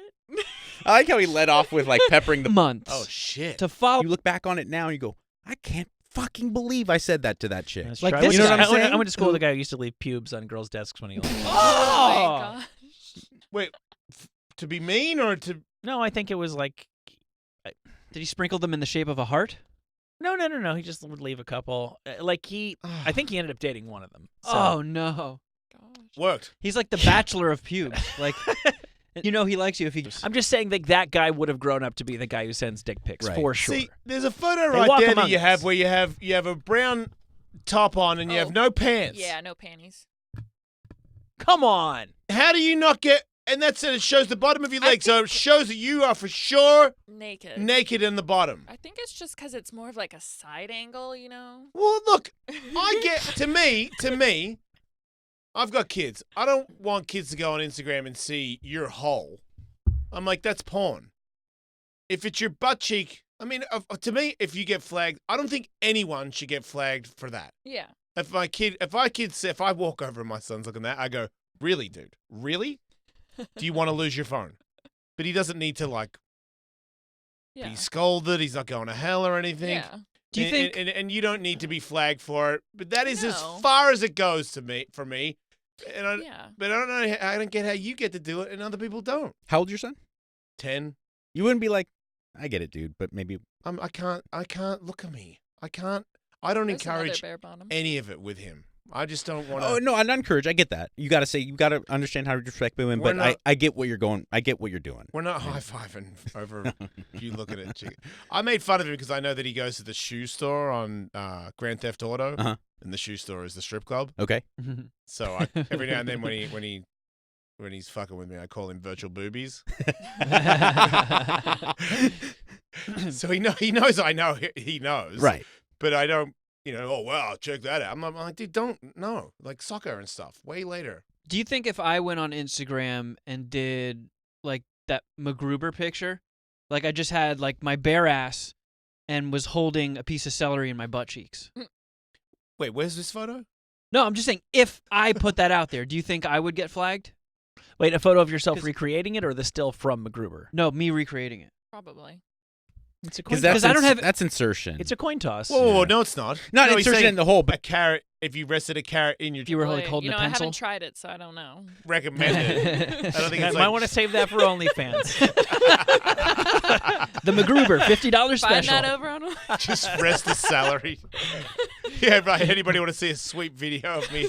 I like how he led off with like peppering the. Months. Oh shit. To follow. You look back on it now and you go, I can't fucking believe I said that to that chick. That's Like true. this I went, guy- to- I went- saying? I went to school with a guy who used to leave pubes on girls' desks when he left. Oh my gosh. Wait, to be mean or to? No, I think it was like Did he sprinkle them in the shape of a heart? no. He just would leave a couple. I think he ended up dating one of them. So. Oh no. Gosh. Worked. He's like the bachelor of pubes. Like, he likes you if he. I'm just saying that guy would have grown up to be the guy who sends dick pics Right. for sure. See, there's a photo They right walk there that among you have us. where you have a brown top on and you have Oh. no pants. Yeah, no panties. Come on. How do you not get? And that's it. It shows the bottom of your leg, so it shows that you are for sure Naked. naked in the bottom. I think it's just because it's more of like a side angle, you know? Well, look, I get to me. I've got kids. I don't want kids to go on Instagram and see your hole. I'm like, that's porn. If it's your butt cheek, I mean, to me, if you get flagged, I don't think anyone should get flagged for that. Yeah. If I walk over and my son's looking at that, I go, really, dude? Really? Do you want to lose your phone? But he doesn't need to Yeah. be scolded. He's not going to hell or anything. Yeah. Do you think? And you don't need to be flagged for it. But that is as No. far as it goes for me. And Yeah. but I don't know. I don't get how you get to do it and other people don't. How old's your son? 10. You wouldn't be like, I get it, dude, but maybe. I can't look at me. I can't. I don't There's another encourage bare bottom. any of it with him. I just don't want to. Oh no, I'm not encouraged. I get that. You got to understand how to respect women, We're but not- I get what you're going. I get what you're doing. We're not high fiving over you looking at chicken. I made fun of him because I know that he goes to the shoe store on Grand Theft Auto, Uh-huh. and the shoe store is the strip club. Okay. So every now and then when he's fucking with me, I call him virtual boobies. So he knows I know he knows. Right. But I don't, oh wow, check that out. I'm like, dude, don't like soccer and stuff. Way later. Do you think if I went on Instagram and did like that MacGruber picture, like I just had like my bare ass and was holding a piece of celery in my butt cheeks? Wait, where's this photo? No, I'm just saying if I put that out there, do you think I would get flagged? Wait, a photo of yourself 'Cause- recreating it or the still from MacGruber? No, me recreating it. Probably. It's a coin Because toss. that's I don't have- that's insertion. It's a coin toss. Whoa, no, it's not. not No, he's insertion saying in the hole, a but carrot. If you rested a carrot in your If you were like Boy, holding a I pencil. haven't tried it, so I don't know. recommended. I don't think I it's might like want to save that for OnlyFans. The MacGruber $50 Find special. that over on. just rest the salary. Yeah, right. Anybody want to see a sweet video of me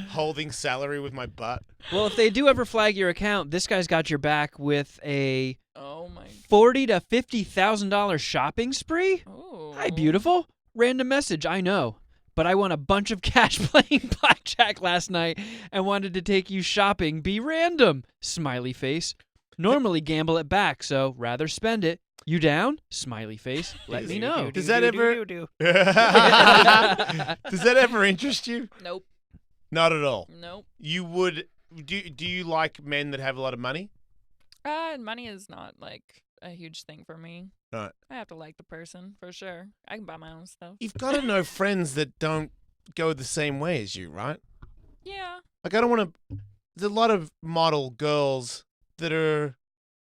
holding salary with my butt? Well, if they do ever flag your account, this guy's got your back with a Oh my. $40,000 to $50,000 shopping spree. Oh. Hi, beautiful. Random message, I know. But I won a bunch of cash playing blackjack last night and wanted to take you shopping. Be random. Smiley face. Normally gamble it back, so rather spend it. You down? Smiley face. Let me know. Does that ever? Does that ever interest you? Nope. Not at all. Nope. You would? Do you like men that have a lot of money? Money is not like a huge thing for me. Right. I have to like the person for sure. I can buy my own stuff. You've got to know friends that don't go the same way as you, right? Yeah. Like I don't want to. There's a lot of model girls that are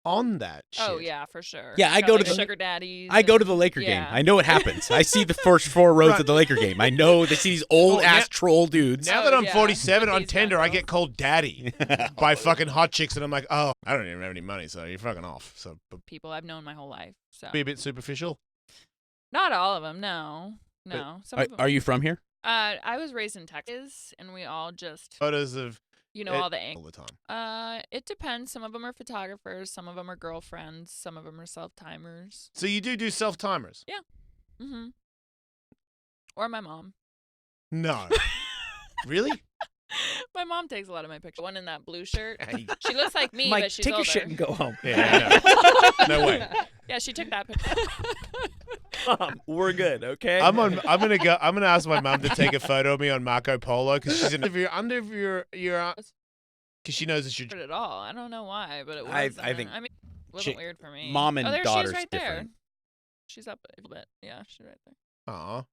on that shit. Oh yeah, for sure. Yeah, I Got, go to like, the- sugar daddies. I go to and- the Laker game. yeah. I know it happens. I see the first 4 rows of the Laker game. I know they see these old ass troll dudes. Now Oh, that I'm yeah. 47 on These Tinder, I assholes. get called daddy by fucking hot chicks, and I'm like, oh, I don't even have any money, so you're fucking off. So People I've known my whole life. So be a bit superficial. not all of them. No. No. Some of them. Are you from here? I was raised in Texas, and we all just Photos of all the all the time. It depends. Some of them are photographers. Some of them are girlfriends. Some of them are self timers. So you do self timers? Mm-hmm. Or my mom. No. Really? My mom takes a lot of my pictures. One in that blue shirt. Hey. She looks like me, Mike, but she's take older. your shit and go home. Yeah, no way. Yeah, she took that picture. We're good, okay? I'm gonna ask my mum to take a photo of me on Marco Polo because she's under your because she knows it's your. At all. I don't know why, but it I wasn't. think I mean, it wasn't she- weird for me. mom and oh, there daughter's she's right different. there. She's up a little bit. Yeah, she's right there. Aw.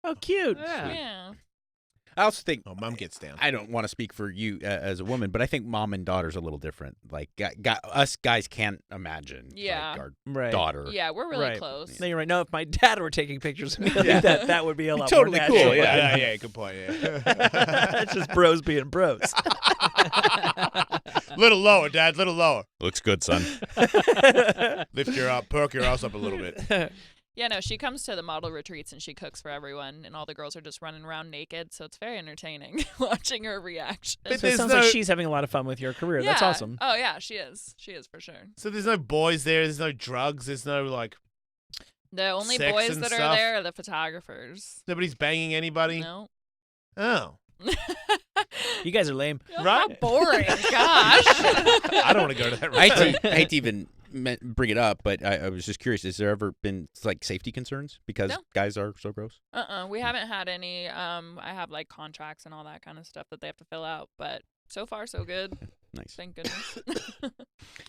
Oh, cute. Yeah. I also think Oh, mum gets down. I don't want to speak for you as a woman, but I think mom and daughter's a little different. Like, us guys can't imagine. Yeah. Like, our Right. daughter. Yeah, we're really Right. close. No, you're right. No, if my dad were taking pictures of me, I Yeah. think that would be a lot Totally more cool, natural. Yeah, good point. Yeah. It's just bros being bros. Little lower, Dad. Little lower. Looks good, son. Lift your up, perk your ass up a little bit. Yeah, no, she comes to the model retreats and she cooks for everyone, and all the girls are just running around naked, so it's very entertaining watching her reaction. But So it there's sounds no- like she's having a lot of fun with your career. That's Yeah. awesome. Oh yeah, she is. She is for sure. So there's no boys there. There's no drugs. There's no like. The only Sex boys and that stuff? are there are the photographers. Nobody's banging anybody. No. Oh. You guys are lame. How Right? boring. Gosh. I don't want to go to that. I retreat. hate to even bring it up, but I was just curious. Has there ever been like safety concerns because No. guys are so gross? We haven't had any. I have like contracts and all that kind of stuff that they have to fill out, but so far so good. Nice. Thank goodness. Do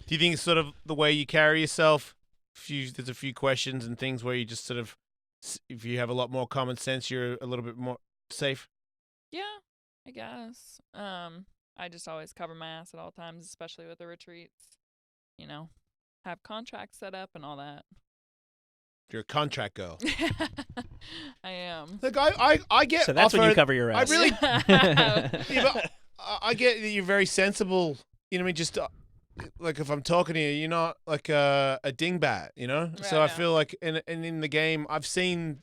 you think it's sort of the way you carry yourself? There's a few questions and things where you just sort of, if you have a lot more common sense, you're a little bit more safe. Yeah, I guess. I just always cover my ass at all times, especially with the retreats. Have contracts set up and all that. You're a contract girl. I am. Look, I get. So that's when you offered- cover your I ass. really. Yeah, but I get that you're very sensible. You know what I mean? Just like if I'm talking to you, you're not like a dingbat. You know. So I Right, feel like in the game, I've seen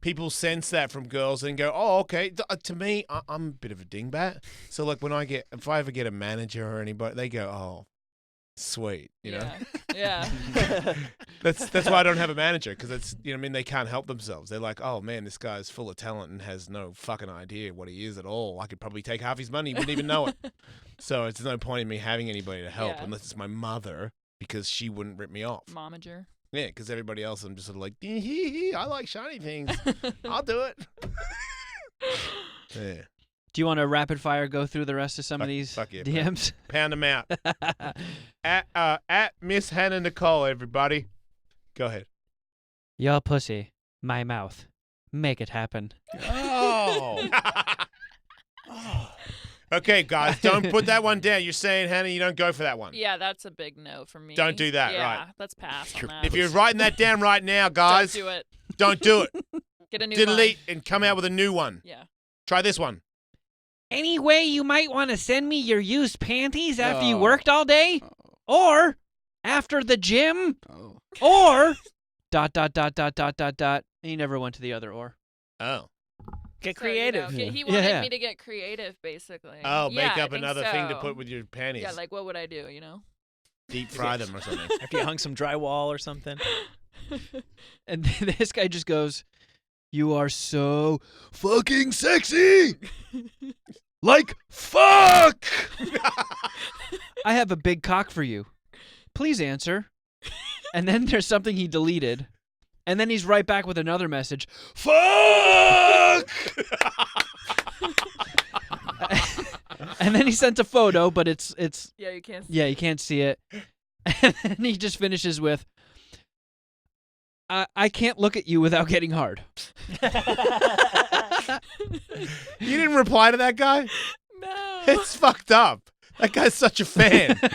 people sense that from girls and go, "Oh, okay." To me, I'm a bit of a dingbat. So like when if I ever get a manager or anybody, they go, "Oh, sweet," you know. Yeah. That's why I don't have a manager, because it's, you know what I mean, they can't help themselves. They're like, oh man, this guy's full of talent and has no fucking idea what he is at all. I could probably take half his money, he wouldn't even know it. So it's no point in me having anybody to help Yeah. unless it's my mother, because she wouldn't rip me off. Momager. Yeah, because everybody else, I'm just sort of like, I like shiny things. I'll do it. Yeah. Do you want to rapid fire go through the rest of some of these fuck yeah, DMs? Pound them out. At Miss Hannah Nicole, everybody. Go ahead. Your pussy, my mouth. Make it happen. Oh. Okay, guys, don't put that one down. You're saying, Hannah, you don't go for that one. Yeah, that's a big no for me. Don't do that, yeah, right. let's pass on that. If you're writing that down right now, guys, Don't do it. don't do it. Get a new Delete one. and come out with a new one. Yeah. Try this one. Any way you might want to send me your used panties after you Oh. worked all day? Or after the gym? Oh. Or ... And he never went to the other or. Oh. Get So, you know, creative. he wanted Yeah. me to get creative, basically. Oh, Yeah, make I up think another thing to so. put with your panties. Yeah, like what would I do, you know? Deep fry them or something. After you hung some drywall or something. And this guy just goes, "You are so fucking sexy! Like fuck! I have a big cock for you. Please answer." And then there's something he deleted. And then he's right back with another message. Fuck! And then he sent a photo, but it's Yeah, you can't. yeah, you can't see it. And then he just finishes with, I can't look at you without getting hard. You didn't reply to that guy? No. It's fucked up. That guy's such a fan. I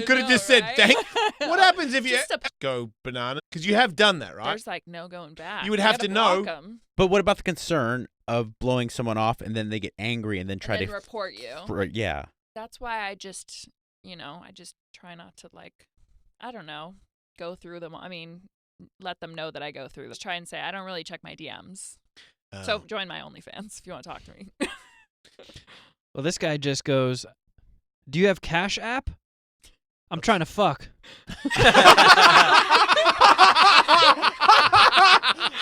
Could have know, just said, right? thank. What happens if you Just a- go banana? Because you have done that, right? There's like no going back. You would have gotta to know. block 'em But what about the concern of blowing someone off and then they get angry and then try and then to report you. yeah. That's why I just, I just try not to I don't know, go through them. I mean, let them know that I go through them. Just try and say I don't really check my DMs. So join my OnlyFans if you want to talk to me. Well, this guy just goes, "Do you have Cash App? I'm trying to fuck."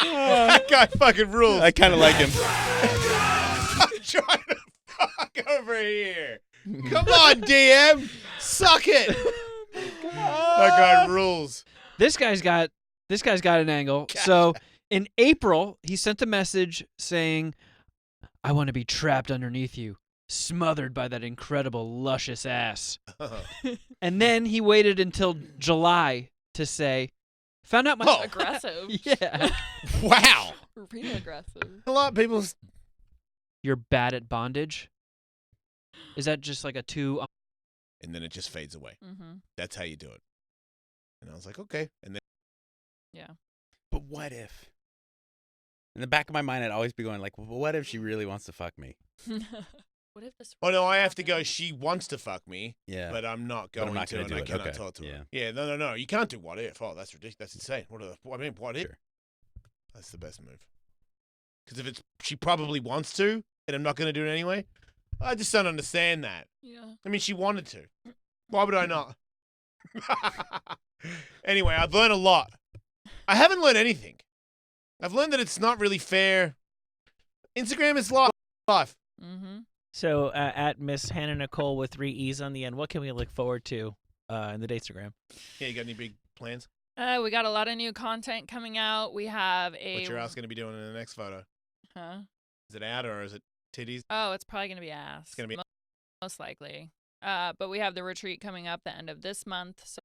That guy fucking rules. I kind of like him. I'm trying to fuck over here. Come on, DM. Suck it. That guy rules. This guy's got an angle. So in April, he sent a message saying, "I want to be trapped underneath you, smothered by that incredible luscious ass." And then he waited until July to say, "Found out my..." Oh. Aggressive. Yeah. Wow. Real aggressive. A lot of people. "You're bad at bondage." Is that just like a 2? And then it just fades away. Mm-hmm. That's how you do it. And I was like, okay. And then Yeah. But what if? In the back of my mind, I'd always be going like, well, what if she really wants to fuck me? What if this? oh no, I have to go. She wants to fuck me, Yeah. but I'm not But I'm going not to, gonna and do I it. cannot Okay. talk to her. Yeah. Yeah, no. You can't do what if. Oh, that's ridiculous. That's insane. What if? Sure. That's the best move. Because if it's she probably wants to, and I'm not going to do it anyway. I just don't understand that. Yeah. I mean, she wanted to. Why would I not? Anyway, I've learned a lot. I haven't learned anything. I've learned that it's not really fair. Instagram is life. Mm-hmm. So at Miss Hannah Nicole with 3 E's on the end, what can we look forward to in the Datestagram? Yeah, you got any big plans? We got a lot of new content coming out. We have What's your ass going to be doing in the next photo? Huh? Is it ad or is it titties? Oh, it's probably gonna be ass. It's gonna be- most likely. But we have the retreat coming up the end of this month. So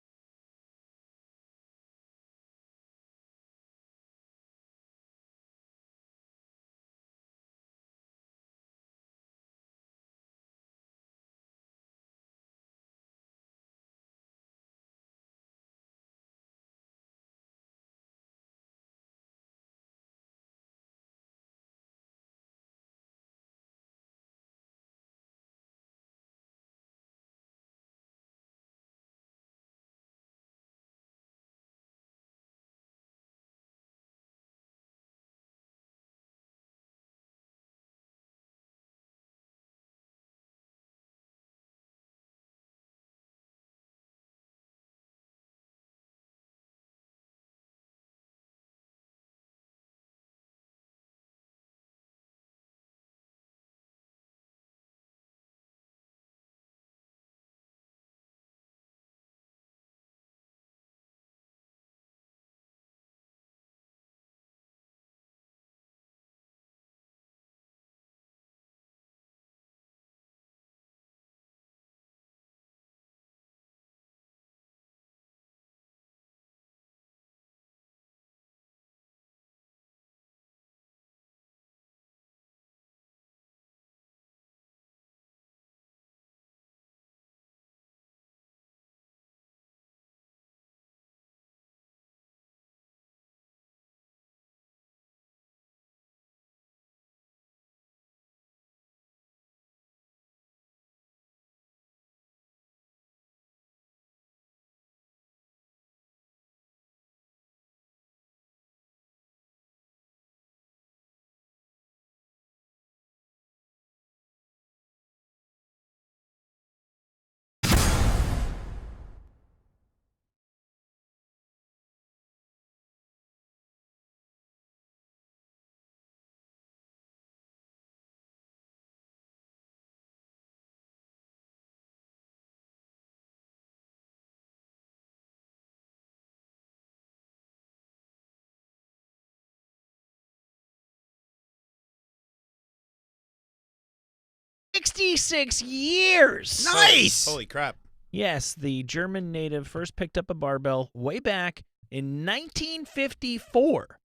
66 years. Nice. Holy crap. Yes, the German native first picked up a barbell way back in 1954.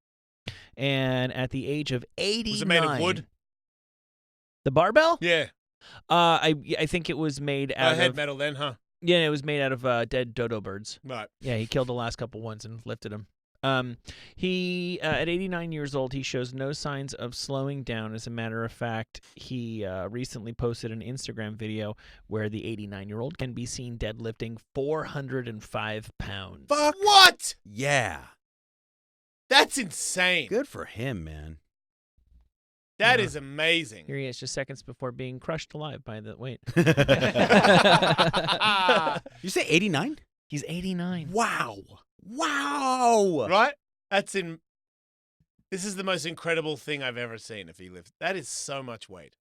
And at the age of 89. Was it made of wood? The barbell? Yeah. I think it was made out Head of metal then, huh? Yeah, it was made out of dead dodo birds. Right. Yeah, he killed the last couple ones and lifted them. He at 89 years old, he shows no signs of slowing down. As a matter of fact, he recently posted an Instagram video where the 89-year-old can be seen deadlifting 405 pounds. Fuck. What? Yeah. That's insane. Good for him, man. That is amazing. Here he is, just seconds before being crushed alive by the wait. You say 89? He's 89. Wow. Wow. Right? This is the most incredible thing I've ever seen if he lifts. That is so much weight.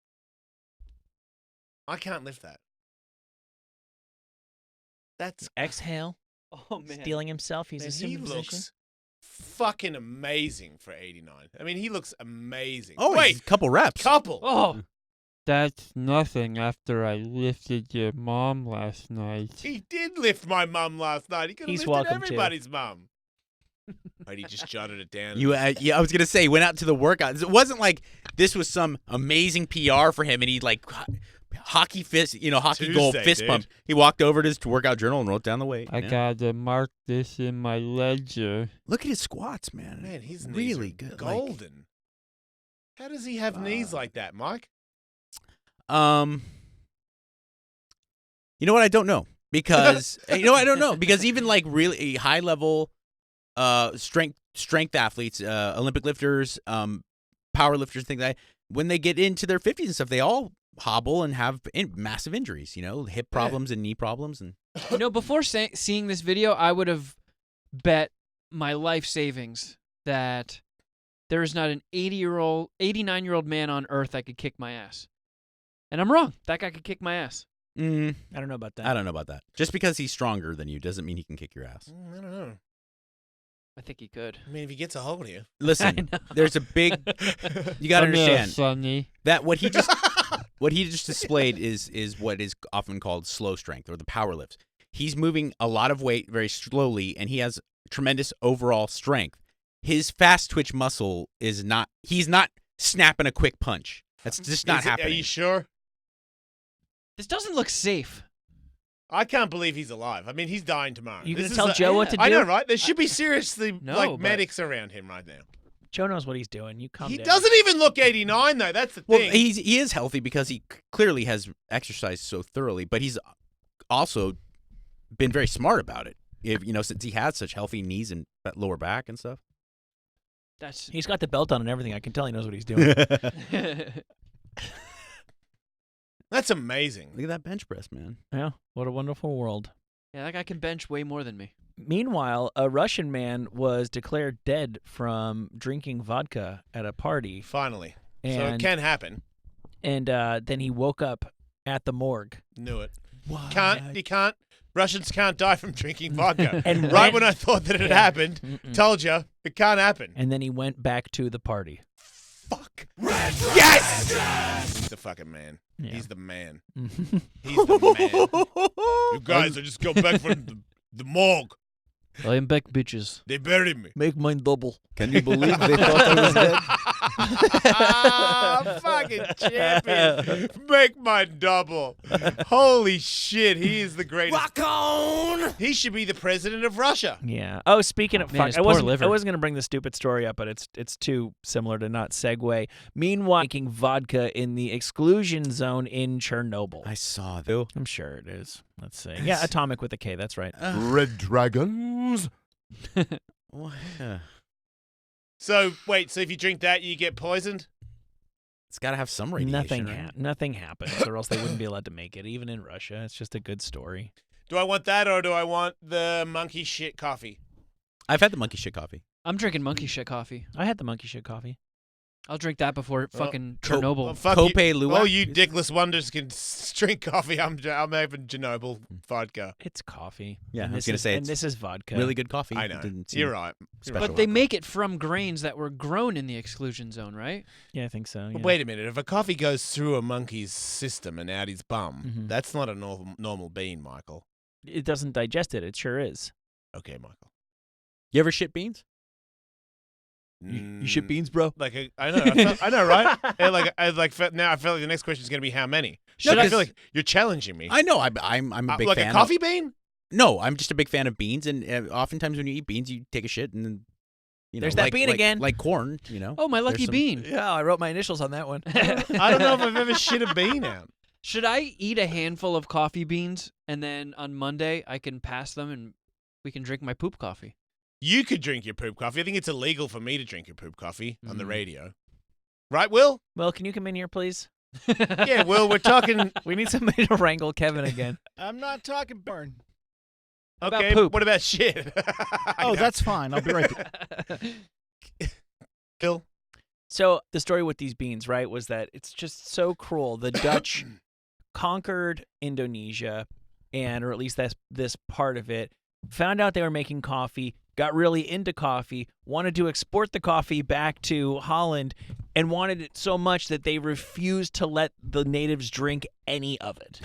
I can't lift that. That's Exhale. Oh man. Stealing himself. He's man, assuming he position. looks fucking amazing for 89. I mean, he looks amazing. Oh, wait, a couple reps. couple. Oh, That's nothing after I lifted your mom last night. He did lift my mum last night. He could have He's lifted welcome to. everybody's mum. Right, he just jotted it down. Yeah, I was gonna say he went out to the workout. It wasn't like this was some amazing PR for him, and he like hockey goal Tuesday, fist dude. pump. He walked over to his workout journal and wrote down the weight. I Yeah. gotta mark this in my ledger. Look at his squats, man. Man, his knees really are good. Like, golden. How does he have knees like that, Mike? you know what? I don't know because because even like really high level strength athletes, Olympic lifters, power lifters, things like that, when they get into their 50s and stuff, they all hobble and have massive injuries. Hip problems and knee problems and. before seeing this video, I would have bet my life savings that there is not an 89-year-old man on earth that could kick my ass. And I'm wrong. That guy could kick my ass. I don't know about that. I don't know about that. Just because he's stronger than you doesn't mean he can kick your ass. I don't know. I think he could. I mean, if he gets a hold of you. Listen, there's a big. You got to Come here, understand Sonny. that what he just displayed is what is often called slow strength or the power lifts. He's moving a lot of weight very slowly, and he has tremendous overall strength. His fast twitch muscle is not. He's not snapping a quick punch. That's just not happening. Are you sure? This doesn't look safe. I can't believe he's alive. I mean, he's dying tomorrow. You This gonna is tell a- Joe what to do? I know, right? There should be seriously No, like but- medics around him right now. Joe knows what he's doing. You calm He down. doesn't even look 89 though. That's the Well, thing. he is healthy because he clearly has exercised so thoroughly, but he's also been very smart about it. Since he has such healthy knees and lower back and stuff. That's He's got the belt on and everything. I can tell he knows what he's doing. That's amazing. Look at that bench press, man. Yeah, what a wonderful world. yeah, that guy can bench way more than me. Meanwhile, a Russian man was declared dead from drinking vodka at a party, Finally. So it and can happen. then he woke up at the morgue. Knew it. What? You can't. Russians can't die from drinking vodka. And right went- when I thought that it happened, Mm-mm. told you it can't happen. And then he went back to the party. Fuck. Yes! He's the fucking man. Yeah. He's the man. Mhm. He's the man. You guys, I just got back from the morgue. I am back, bitches. They buried me. Make mine double. Can you believe they thought I was dead? Fucking champion. Make my double. Holy shit, he is the greatest. Rock on! He should be the president of Russia. Yeah. Oh, speaking of Man, fuck, his I poor wasn't liver. going to bring the stupid story up, but it's too similar to not segue. Meanwhile, making vodka in the exclusion zone in Chernobyl. I saw that. I'm sure it is. Let's see. Yeah, atomic with a K. That's right. Red dragons. What? So, wait, so if you drink that, you get poisoned? It's got to have some radiation. right? Nothing happens, or else they wouldn't be allowed to make it. Even in Russia, it's just a good story. Do I want that or do I want the monkey shit coffee? I've had the monkey shit coffee. I'm drinking monkey shit coffee. I had the monkey shit coffee. I'll drink that before fucking Co- Chernobyl. Well, fuck Kope you. Luwak? Oh, you dickless wonders can drink coffee. I'm having Chernobyl vodka. It's coffee. Yeah, And I was this gonna is- say and it's this is vodka. really good coffee. I know. Didn't seem You're right. special. But they make it from grains that were grown in the exclusion zone, right? Yeah, I think so. But yeah. wait a minute. If a coffee goes through a monkey's system and out his bum, Mhm. that's not a normal bean, Michael. It doesn't digest it. It sure is. Okay, Michael. You ever shit beans? You shit beans, bro? Like I know, I know, right? And now I feel like the next question is going to be how many. Should I feel like you're challenging me. I know. I'm a big like fan. a coffee bean. No, I'm just a big fan of beans, and oftentimes when you eat beans, you take a shit, and then There's that bean again. like corn. You know. Oh, my lucky some- bean. Yeah, I wrote my initials on that one. I don't know if I've ever shit a bean out. Should I eat a handful of coffee beans and then on Monday I can pass them and we can drink my poop coffee? You could drink your poop coffee. I think it's illegal for me to drink your poop coffee on the radio. Right, Will? Will, can you come in here, please? Yeah, Will, we're talking. We need somebody to wrangle Kevin again. I'm not talking burn. About Okay, poop. what about shit? Oh, that's fine. I'll be right back. Bill. So the story with these beans, right, was that it's just so cruel. The Dutch conquered Indonesia, or at least this part of it, found out they were making coffee, got really into coffee, wanted to export the coffee back to Holland, and wanted it so much that they refused to let the natives drink any of it.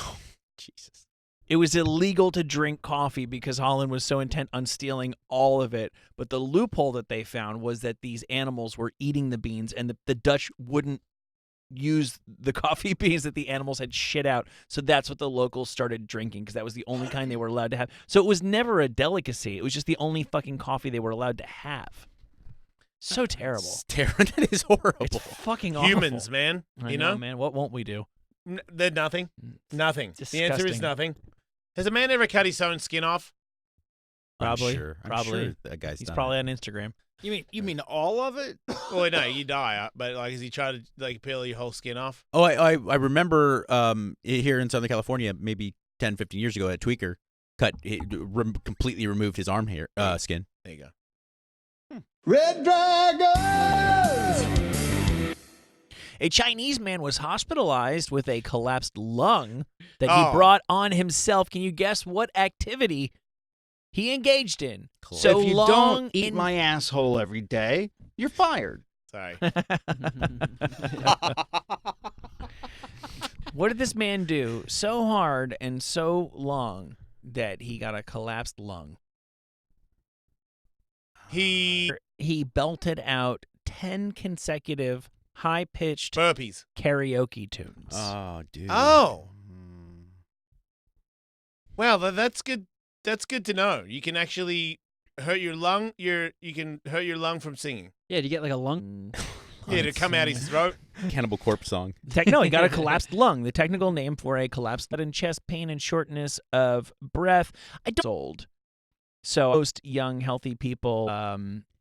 Jesus. It was illegal to drink coffee because Holland was so intent on stealing all of it. But the loophole that they found was that these animals were eating the beans, and the Dutch wouldn't use the coffee beans that the animals had shit out. So that's what the locals started drinking, because that was the only kind they were allowed to have. So it was never a delicacy. It was just the only fucking coffee they were allowed to have. So terrible. That is horrible. It's fucking awful. Humans, man. I You know? man. What won't we do? They're nothing. Nothing. The answer is Disgusting. nothing. Has a man ever cut his own skin off? Probably. I'm sure. Probably. I'm sure that guy's He's done probably it. on Instagram. You mean all of it? Well, no, you die. But like, has he tried to like peel your whole skin off? Oh, I remember here in Southern California, maybe 10, 15 years ago, a tweaker completely removed his arm hair skin. There you go. Red Dragons! A Chinese man was hospitalized with a collapsed lung that Oh. he brought on himself. Can you guess what activity he engaged in? So if you long don't eat in- my asshole every day, you're fired. Sorry. What did this man do so hard and so long that he got a collapsed lung? He belted out 10 consecutive high-pitched burpees. karaoke tunes. Oh, dude. Oh. Well, that's good. That's good to know. You can actually hurt your lung. You can hurt your lung from singing. Yeah, do you get like a lung? Yeah, to come out his throat. Cannibal Corpse song. No, he got a collapsed lung. The technical name for a collapsed blood and chest pain and shortness of breath. I don't old. So most young, healthy people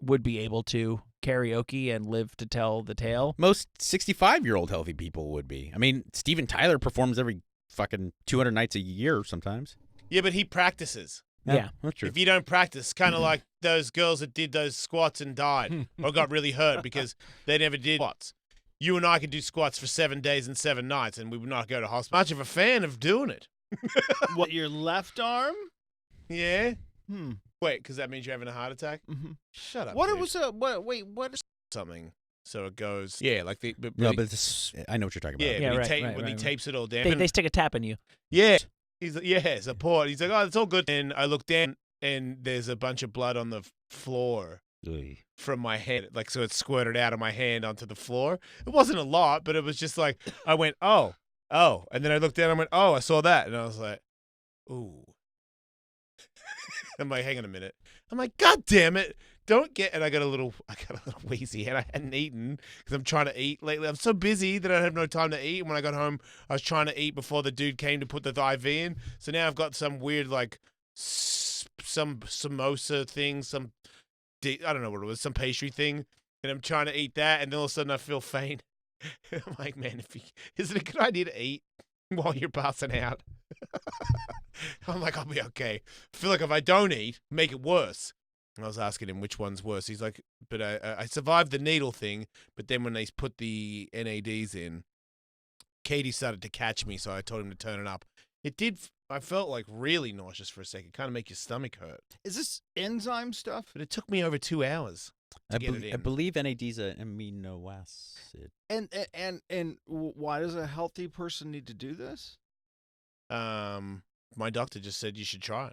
would be able to karaoke and live to tell the tale. Most 65-year-old healthy people would be. I mean, Steven Tyler performs every fucking 200 nights a year sometimes. Yeah, but he practices. Yeah. That's true. If you don't practice, kind of like those girls that did those squats and died or got really hurt because they never did squats. You and I could do squats for 7 days and 7 nights, and we would not go to hospital. Much of a fan of doing it. What, your left arm? Yeah. Wait, because that means you're having a heart attack? Mm-hmm. Shut up. What dude. it was? What is? Something. So it goes. Yeah, like the. No, but this, I know what you're talking about. Yeah, Yeah, when he tapes it all down. They stick a tap in you. Yeah. He's like, yeah, support. He's like, oh, it's all good. And I look down, and there's a bunch of blood on the floor from my hand. Like, so it squirted out of my hand onto the floor. It wasn't a lot, but it was just like, I went, oh. And then I looked down and I went, oh, I saw that. And I was like, ooh. I'm like, hang on a minute. I'm like, God damn it. Don't get, and I got a little wheezy, and I hadn't eaten because I'm trying to eat lately. I'm so busy that I have no time to eat. And when I got home, I was trying to eat before the dude came to put the IV in. So now I've got some weird, like, some samosa thing, I don't know what it was, some pastry thing, and I'm trying to eat that, and then all of a sudden I feel faint. I'm like, man, is it a good idea to eat while you're passing out? I'm like, I'll be okay. I feel like if I don't eat, make it worse. And I was asking him which one's worse. He's like, but I survived the needle thing, but then when they put the NADs in, Katie started to catch me, so I told him to turn it up. It did. I felt like really nauseous for a second. Kind of make your stomach hurt. Is this enzyme stuff? But it took me over 2 hours to get it in. I believe NAD's an amino acid. And why does a healthy person need to do this? My doctor just said you should try it.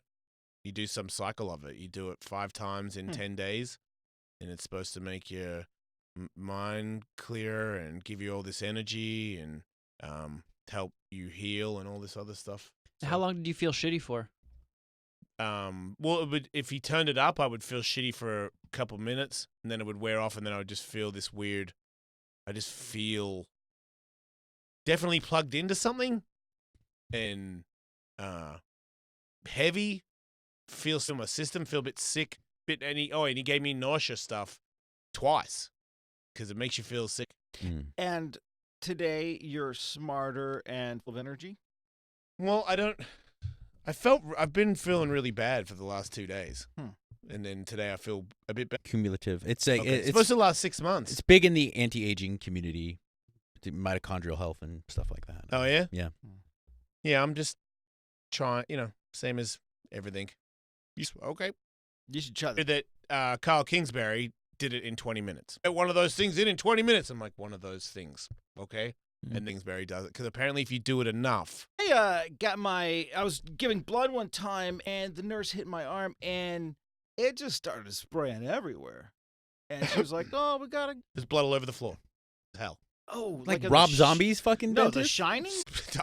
You do some cycle of it. You do it 5 times in 10 days, and it's supposed to make your mind clearer and give you all this energy and help you heal and all this other stuff. So, How long did you feel shitty for? well, if he turned it up, I would feel shitty for a couple minutes, and then it would wear off, and then I would just feel this weird. I just feel definitely plugged into something, and heavy. Feels in my system. Feel a bit sick. And he gave me nausea stuff twice because it makes you feel sick. And today you're smarter and full of energy? Well, I've been feeling really bad for the last 2 days. And then today I feel a bit better. Cumulative. It's like It's supposed to last 6 months. It's big in the anti-aging community, the mitochondrial health and stuff like that. Oh yeah? Yeah. Yeah, I'm just trying, same as everything. Okay. You should try that. That Carl Kingsbury did it in 20 minutes. One of those things in 20 minutes. I'm like, one of those things. Okay. And Kingsbury does it because apparently if you do it enough. I was giving blood one time and the nurse hit my arm and it just started spraying everywhere. And she was like, "Oh, we gotta." There's blood all over the floor. Hell. Oh, Like in Rob the Zombie's fucking No, dentist? The Shining.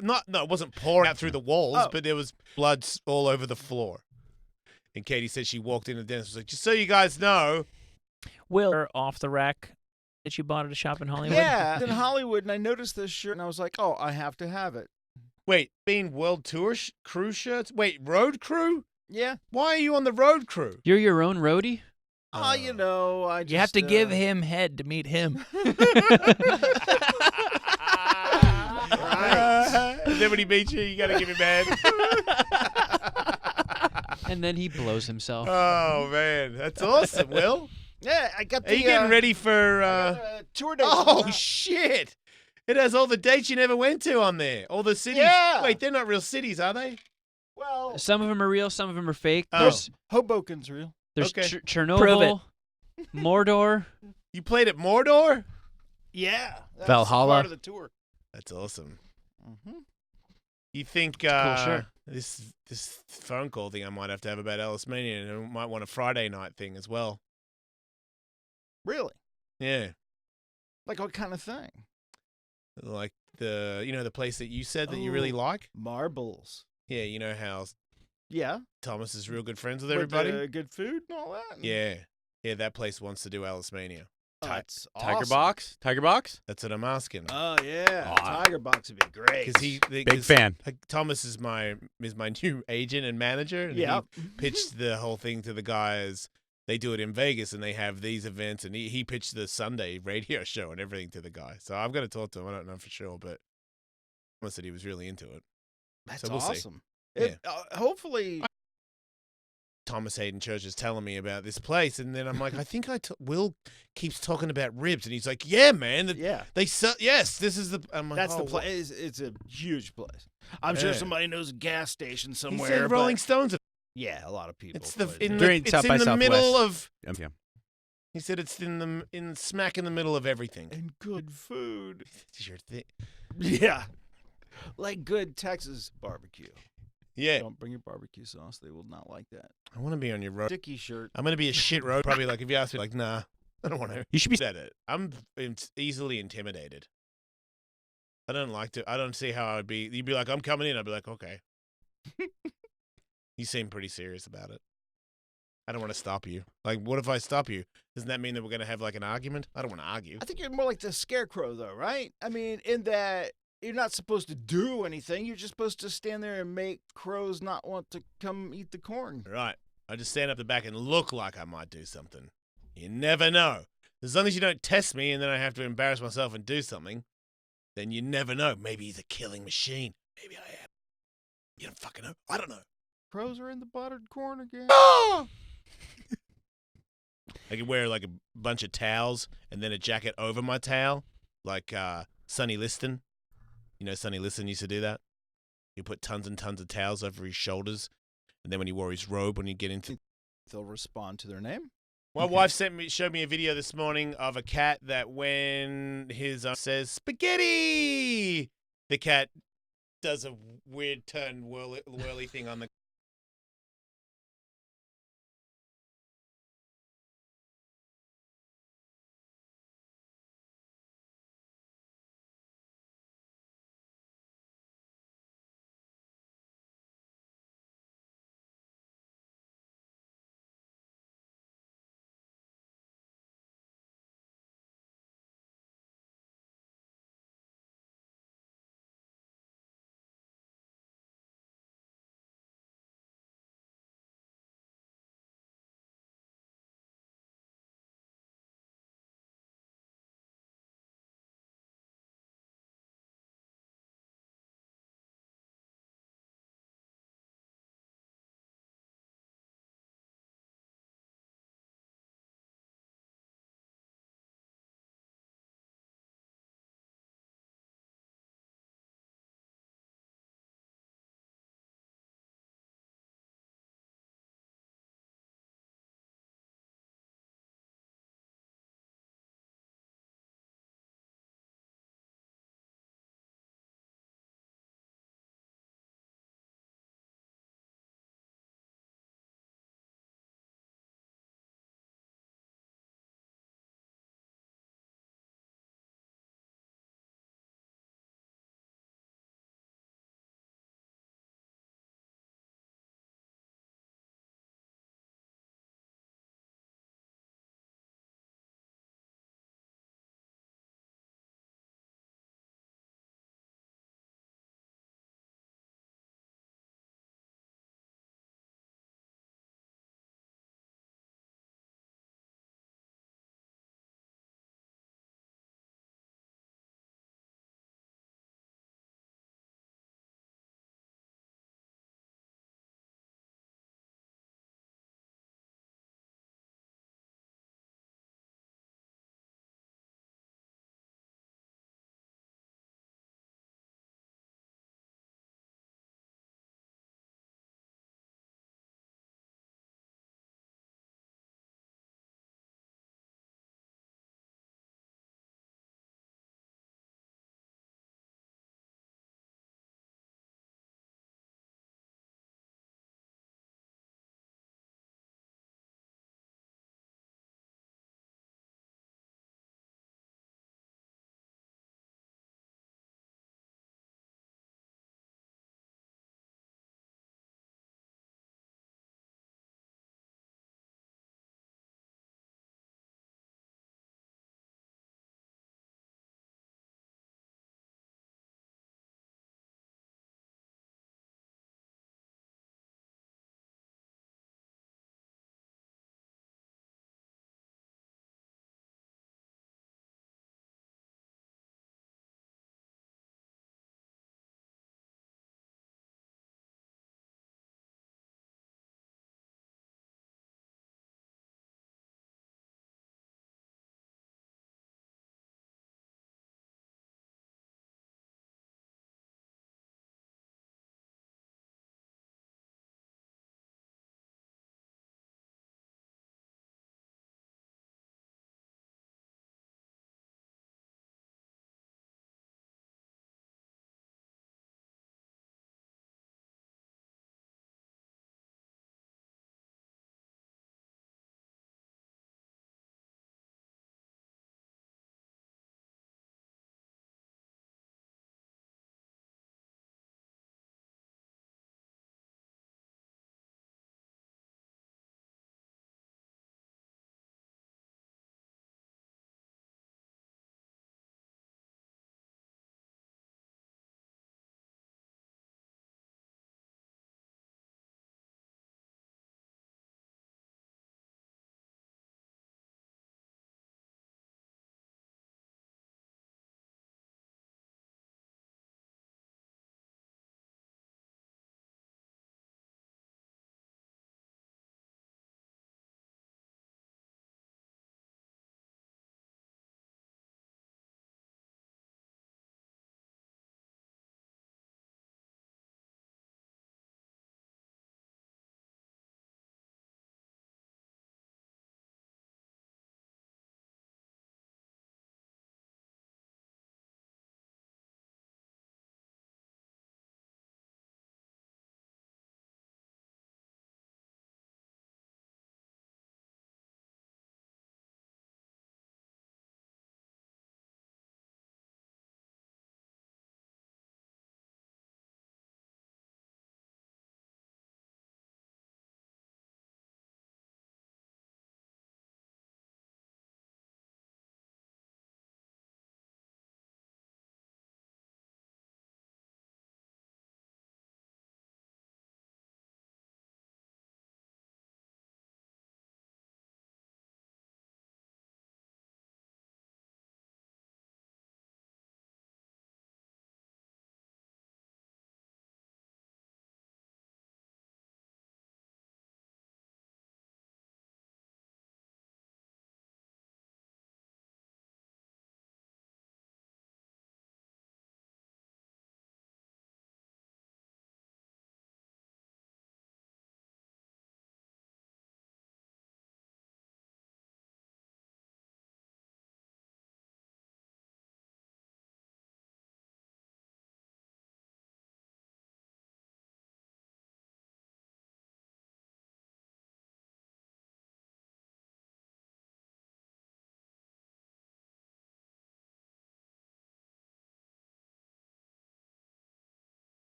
No, it wasn't pouring out through the walls, Oh. but there was blood all over the floor. And Katie said she walked in, and the dentist was like, "Just so you guys know." Will, off the rack that you bought at a shop in Hollywood? Yeah, in Hollywood, and I noticed this shirt, and I was like, "Oh, I have to have it." Wait, being world tour crew shirts? Wait, road crew? Yeah. Why are you on the road crew? You're your own roadie? I just You have to give him head to meet him. Right. And then when he meets you, you got to give him head. And then he blows himself. Oh, man. That's awesome, Will. Yeah, I got the. Are you getting ready for... tour dates? Oh, shit. It has all the dates you never went to on there. All the cities. Yeah. Wait, they're not real cities, are they? Well, Some of them are real, some of them are fake. Oh. There's Hoboken's real. Okay. Chernobyl, Mordor. You played at Mordor? Yeah. That's Valhalla. part of the tour. That's awesome. Mm-hmm. You think cool shirt. this phone call thing I might have to have about Ellis Mania, and I might want a Friday night thing as well. Really? Yeah. Like what kind of thing? Like the place that you said that you really Oh. like? Marbles. Yeah, you know how Yeah. Thomas is real good friends with With, everybody? good food and all that. Yeah. Yeah, that place wants to do Ellis Mania. Oh, that's Tiger awesome. Box? Tiger Box? That's what I'm asking. Oh yeah. Aw. Tiger Box would be great. Big fan. Thomas is my new agent and manager. And Yeah. he pitched the whole thing to the guys. They do it in Vegas, and they have these events, and he pitched the Sunday radio show and everything to the guy. So I've got to talk to him. I don't know for sure, but Thomas said he was really into it. That's So we'll see. awesome. Hopefully. Thomas Hayden Church is telling me about this place, and then I'm like, I think Will keeps talking about ribs, and he's like, yeah, man, Yeah. yes, this is the. I'm like, That's the oh, place. It's a huge place. I'm sure Yeah. somebody knows a gas station He somewhere. said Rolling but- Stones. Yeah, a lot of people. It's put it in there. During South by the middle Southwest. of. Yeah. He said it's smack in the middle of everything. And good food. It's your thing. Yeah. Like good Texas barbecue. Yeah, Don't bring your barbecue sauce. They will not like that. I want to be on your road. Sticky shirt. I'm gonna be a shit road. Probably like if you ask me, like, nah, I don't want to. You should be. Said it. I'm easily intimidated. I don't like to. I don't see how I would be. You'd be like, I'm coming in. I'd be like, okay. You seem pretty serious about it. I don't want to stop you. Like, what if I stop you? Doesn't that mean that we're gonna have like an argument? I don't want to argue. I think you're more like the scarecrow, though, right? I mean, in that you're not supposed to do anything. You're just supposed to stand there and make crows not want to come eat the corn. Right. I just stand up the back and look like I might do something. You never know. As long as you don't test me and then I have to embarrass myself and do something, then you never know. Maybe he's a killing machine. Maybe I am. You don't fucking know. I don't know. Crows are in the buttered corn again. Oh! I could wear like a bunch of towels and then a jacket over my towel, like Sonny Liston. You know, Sonny Liston used to do that. He put tons and tons of towels over his shoulders, and then when he wore his robe, when you get into, They'll respond to their name. my wife showed me a video this morning of a cat that when his says spaghetti, the cat does a weird turn whirly thing on the